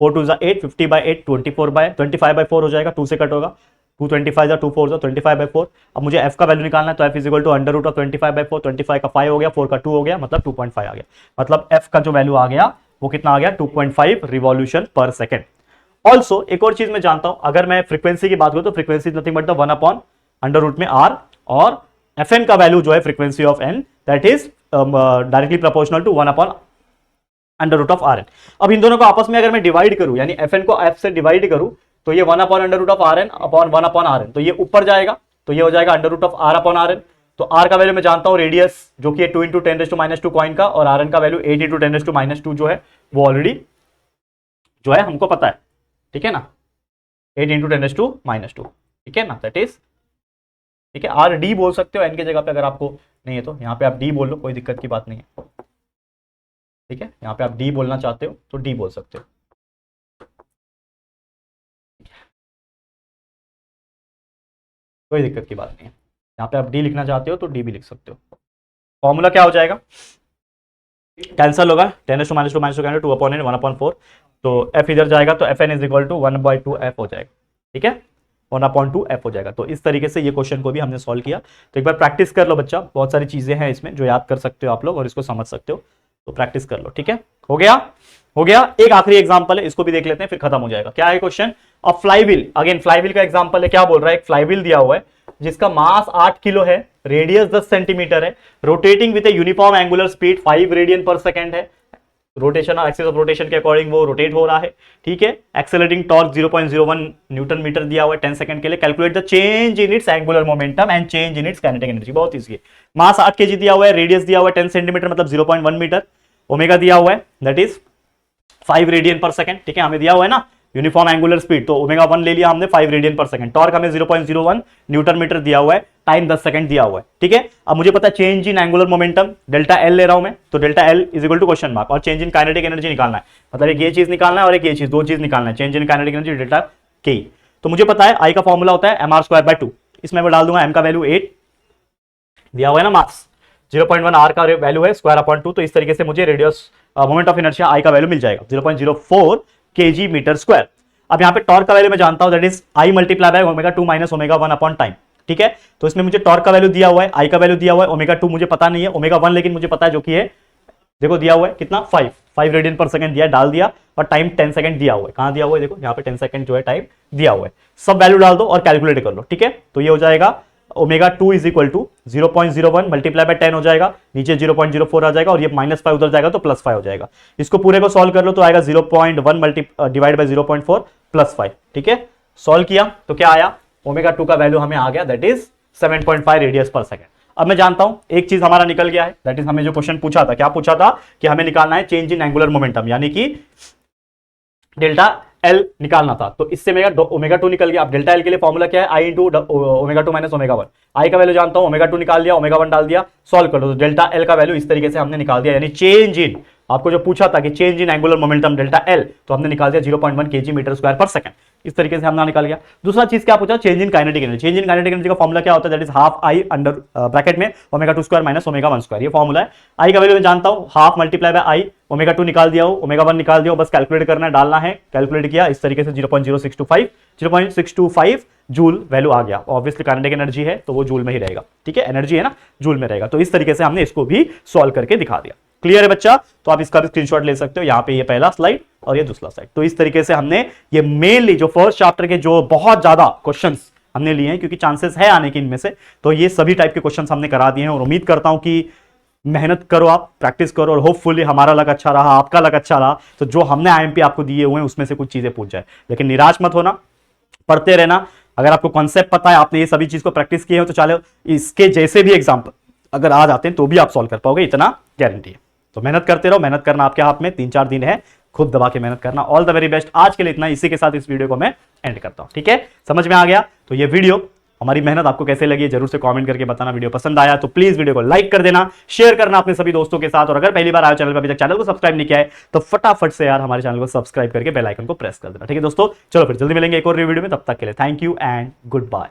4 2 8, 50 बाय 8 25/4 हो जाएगा, 2 से कट होगा, 225 2 4 25/4। अब मुझे f का वैल्यू निकालना है, तो f is equal to under root of 25/4, 25 का 5 हो गया, 4 का 2 हो गया, मतलब 2.5 आ गया। मतलब f का जो वैल्यू आ गया वो कितना आ गया, 2.5 रिवॉल्यूशन पर सेकेंड। ऑल्सो एक और चीज मैं जानता हूं, अगर मैं फ्रीक्वेंसी की बात करूं तो frequency nothing but the 1 upon under root में r, और fn का वैल्यू जो है frequency of n that is directly proportional to 1 upon under root of rn। अब इन दोनों को आपस में अगर मैं डिवाइड करूं, यानी fn को f से डिवाइड करूं, तो ये 1 upon under root of R N upon 1 upon R N, तो ये ऊपर जाएगा, तो ये हो जाएगा under root of R upon R N. तो आर का वैल्यू मैं जानता हूं रेडियस जो कि है 2 × 10⁻² कॉइन का, और आर एन का वैल्यू 8 × 10⁻² जो है वो ऑलरेडी जो है हमको पता है, ठीक है ना, 8 × 10⁻², ठीक है ना, दैट इज, ठीक है। आर डी बोल सकते हो एन की जगह पे, अगर आपको नहीं है तो यहाँ पे आप डी बोल लो, कोई दिक्कत की बात नहीं है, ठीक है। यहाँ पे आप डी बोलना चाहते हो तो डी बोल सकते हो, कोई दिक्कत की बात नहीं है। यहाँ पे आप डी लिखना चाहते हो तो डी भी लिख सकते हो। फॉर्मूला क्या हो जाएगा, कैंसल होगा, 10⁻² 2 अपॉन एन 1/4, तो एफ इधर जाएगा तो F N is equal to 1/2 F हो जाएगा, ठीक है, 1/2 एफ हो जाएगा। तो इस तरीके से ये क्वेश्चन को भी हमने सॉल्व किया। तो एक बार प्रैक्टिस कर लो बच्चा, बहुत सारी चीजें हैं इसमें जो याद कर सकते हो आप लोग और इसको समझ सकते हो, तो प्रैक्टिस कर लो, ठीक है। हो गया, हो गया। एक आखिरी एग्जांपल है, इसको भी देख लेते हैं फिर खत्म हो जाएगा। क्या है क्वेश्चन, अ फ्लाईव्हील, अगेन फ्लाईव्हील का एग्जांपल है। क्या बोल रहा है, एक फ्लाईव्हील दिया हुआ है जिसका मास 8 किलो है, रेडियस 10 सेंटीमीटर है, rotating with a uniform angular speed 5 radian पर सेकंड है, रोटेशन एक्सिस ऑफ रोटेशन के अकॉर्डिंग वो रोटेट हो रहा है, ठीक है। एक्सेलरेटिंग टॉर्क 0.01 न्यूटन मीटर दिया हुआ है 10 सेकंड के लिए। Calculate the change in its angular momentum and change in its kinetic energy. बहुत इजी है। मास 8 केजी दिया हुआ है, रेडियस दिया हुआ है 10 सेंटीमीटर मतलब 0.1 मीटर, ओमेगा दिया हुआ है दैट इज 5 रेडियन पर सेकंड, ठीक है, हमें दिया हुआ है ना यूनिफॉर्म एंगुलर स्पीड, तो ओमेगा 1 ले लिया हमने 5 रेडियन पर सेकंड। टॉर्क हमें 0.01 न्यूटन मीटर दिया हुआ है, टाइम 10 सेकंड दिया हुआ है, ठीक है। अब मुझे पता है change in angular momentum delta L ले रहा हूं मैं, तो delta L is equal to question mark, और चेंज इन काइनेटिक एनर्जी निकालना है, मतलब एक ये चीज निकालना है और एक ये चीज, दो चीज निकालना है, change in kinetic energy delta के। तो मुझे पता है आई का फॉर्मूला होता है mr²/2, इसमें मैं डाल दूंगा एम का वैल्यू 8 दिया हुआ है ना, मास 0.1 आर का वैल्यू है स्क्वायर/2, तो इस तरीके से मुझे radius moment of inertia I का वैल्यू मिल जाएगा 0.04 kg मीटर स्क्वायर। अब यहाँ पे टॉर्क का वैल्यू मैं जानता हूं that is I multiply by omega 2 minus omega 1 upon time, ठीक है। तो इसमें मुझे टॉर्क का वैल्यू दिया हुआ है, आई का वैल्यू दिया हुआ है, ओमेगा 2 मुझे पता नहीं है, ओमेगा 1 लेकिन मुझे पता है जो कि है, देखो दिया हुआ है कितना 5 रेडियन पर सेकंड दिया, डाल दिया, और टाइम 10 सेकंड दिया हुआ है, कहां दिया हुआ है देखो यहाँ पे 10 सेकंड जो है टाइम दिया हुआ है, सब वैल्यू डाल दो और कैलकुलेट कर लो, ठीक है। तो ये हो जाएगा omega 2 is equal to 0.01 multiply by 10 हो जाएगा, नीचे 0.04 आ जाएगा, और ये -5 उधर जाएगा तो +5 हो जाएगा। इसको पूरे को सॉल्व कर लो तो आएगा 0.1 डिवाइड बाय 0.4 +5, ठीक है। सॉल्व किया तो क्या आया, ओमेगा 2 का वैल्यू हमें आ गया दैट इज 7.5 रेडियस पर सेकंड। अब मैं जानता हूं एक चीज हमारा निकल गया है, दैट इज हमें जो क्वेश्चन पूछा था, क्या पूछा था कि हमें निकालना है चेंज इन एंगुलर मोमेंटम, यानी कि डेल्टा एल निकालना था। तो इससे मेरा ओमेगा 2 निकल गया। अब डेल्टा एल के लिए फॉर्मूला क्या है, आई इंटू ओमेगा 2 माइनस ओमेगा 1। आई का वैल्यू जानता हूं, ओमेगा 2 निकाल दिया, ओमेगा 1 डाल दिया, सॉल्व कर दो, तो डेल्टा एल का वैल्यू इस तरीके से हमने निकाल दिया, यानी चेंज इन, आपको जो पूछा था कि change in angular momentum delta L, तो हमने निकाल दिया 0.1 kg मीटर स्क्वायर पर सेकंड। इस तरीके से हमने निकाल गया। दूसरा चीज क्या पूछा, change in kinetic energy. Change in kinetic energy का फॉर्मूला क्या होता है, that is half I under bracket में omega 2 square minus omega 1 square, ये फॉर्मूला है। आई का वैल्यू मैं जानता हूं, half multiply by I, omega 2 निकाल दिया हो, ओमेगा 1 निकाल दिया हो, बस कैलकुलेट करना है, डालना है, कैलकुलेट किया, इस तरीके से 0.0625 जूल वैल्यू आ गया। ऑब्वियसली काइनेटिक एनर्जी है तो वो जूल में ही रहेगा, ठीक है, एनर्जी है ना, जूल में रहेगा। तो इस तरीके से हमने इसको भी सॉल्व करके दिखा दिया। क्लियर है बच्चा, तो आप इसका भी स्क्रीनशॉट ले सकते हो, यहाँ पे ये पहला स्लाइड और ये दूसरा स्लाइड। तो इस तरीके से हमने ये मेनली जो फर्स्ट चैप्टर के जो बहुत ज्यादा क्वेश्चंस हमने लिए हैं, क्योंकि चांसेस है आने के इनमें से, तो ये सभी टाइप के क्वेश्चंस हमने करा दिए हैं, और उम्मीद करता हूं कि मेहनत करो, आप प्रैक्टिस करो, और होपफुली हमारा लक अच्छा रहा, आपका लक अच्छा रहा, तो जो हमने आईएमपी आपको दिए हुए हैं उसमें से कुछ चीजें पूछ जाए। लेकिन निराश मत होना, पढ़ते रहना। अगर आपको कॉन्सेप्ट पता है, आपने ये सभी चीज को प्रैक्टिस किए हो, तो चलो इसके जैसे भी एग्जाम्पल अगर आ जाते हैं तो भी आप सॉल्व कर पाओगे, इतना गारंटी है। तो मेहनत करते रहो, मेहनत करना आपके हाथ में, 3-4 दिन है, खुद दबा के मेहनत करना। All the very best. आज के लिए इतना, इसी के साथ इस वीडियो को मैं एंड करता हूं, ठीक है। समझ में आ गया? तो ये वीडियो, हमारी मेहनत आपको कैसे लगी जरूर से कमेंट करके बताना। वीडियो पसंद आया तो प्लीज वीडियो को लाइक कर देना, शेयर करना अपने सभी दोस्तों के साथ, और अगर पहली बार आए चैनल पर, अभी तक चैनल को सब्सक्राइब नहीं किया है तो फटाफट से यार हमारे चैनल को सब्सक्राइब करके बेल आइकन को प्रेस कर देना, ठीक है दोस्तों। चलो फिर जल्दी मिलेंगे एक और वीडियो में, तब तक के लिए thank you and good bye.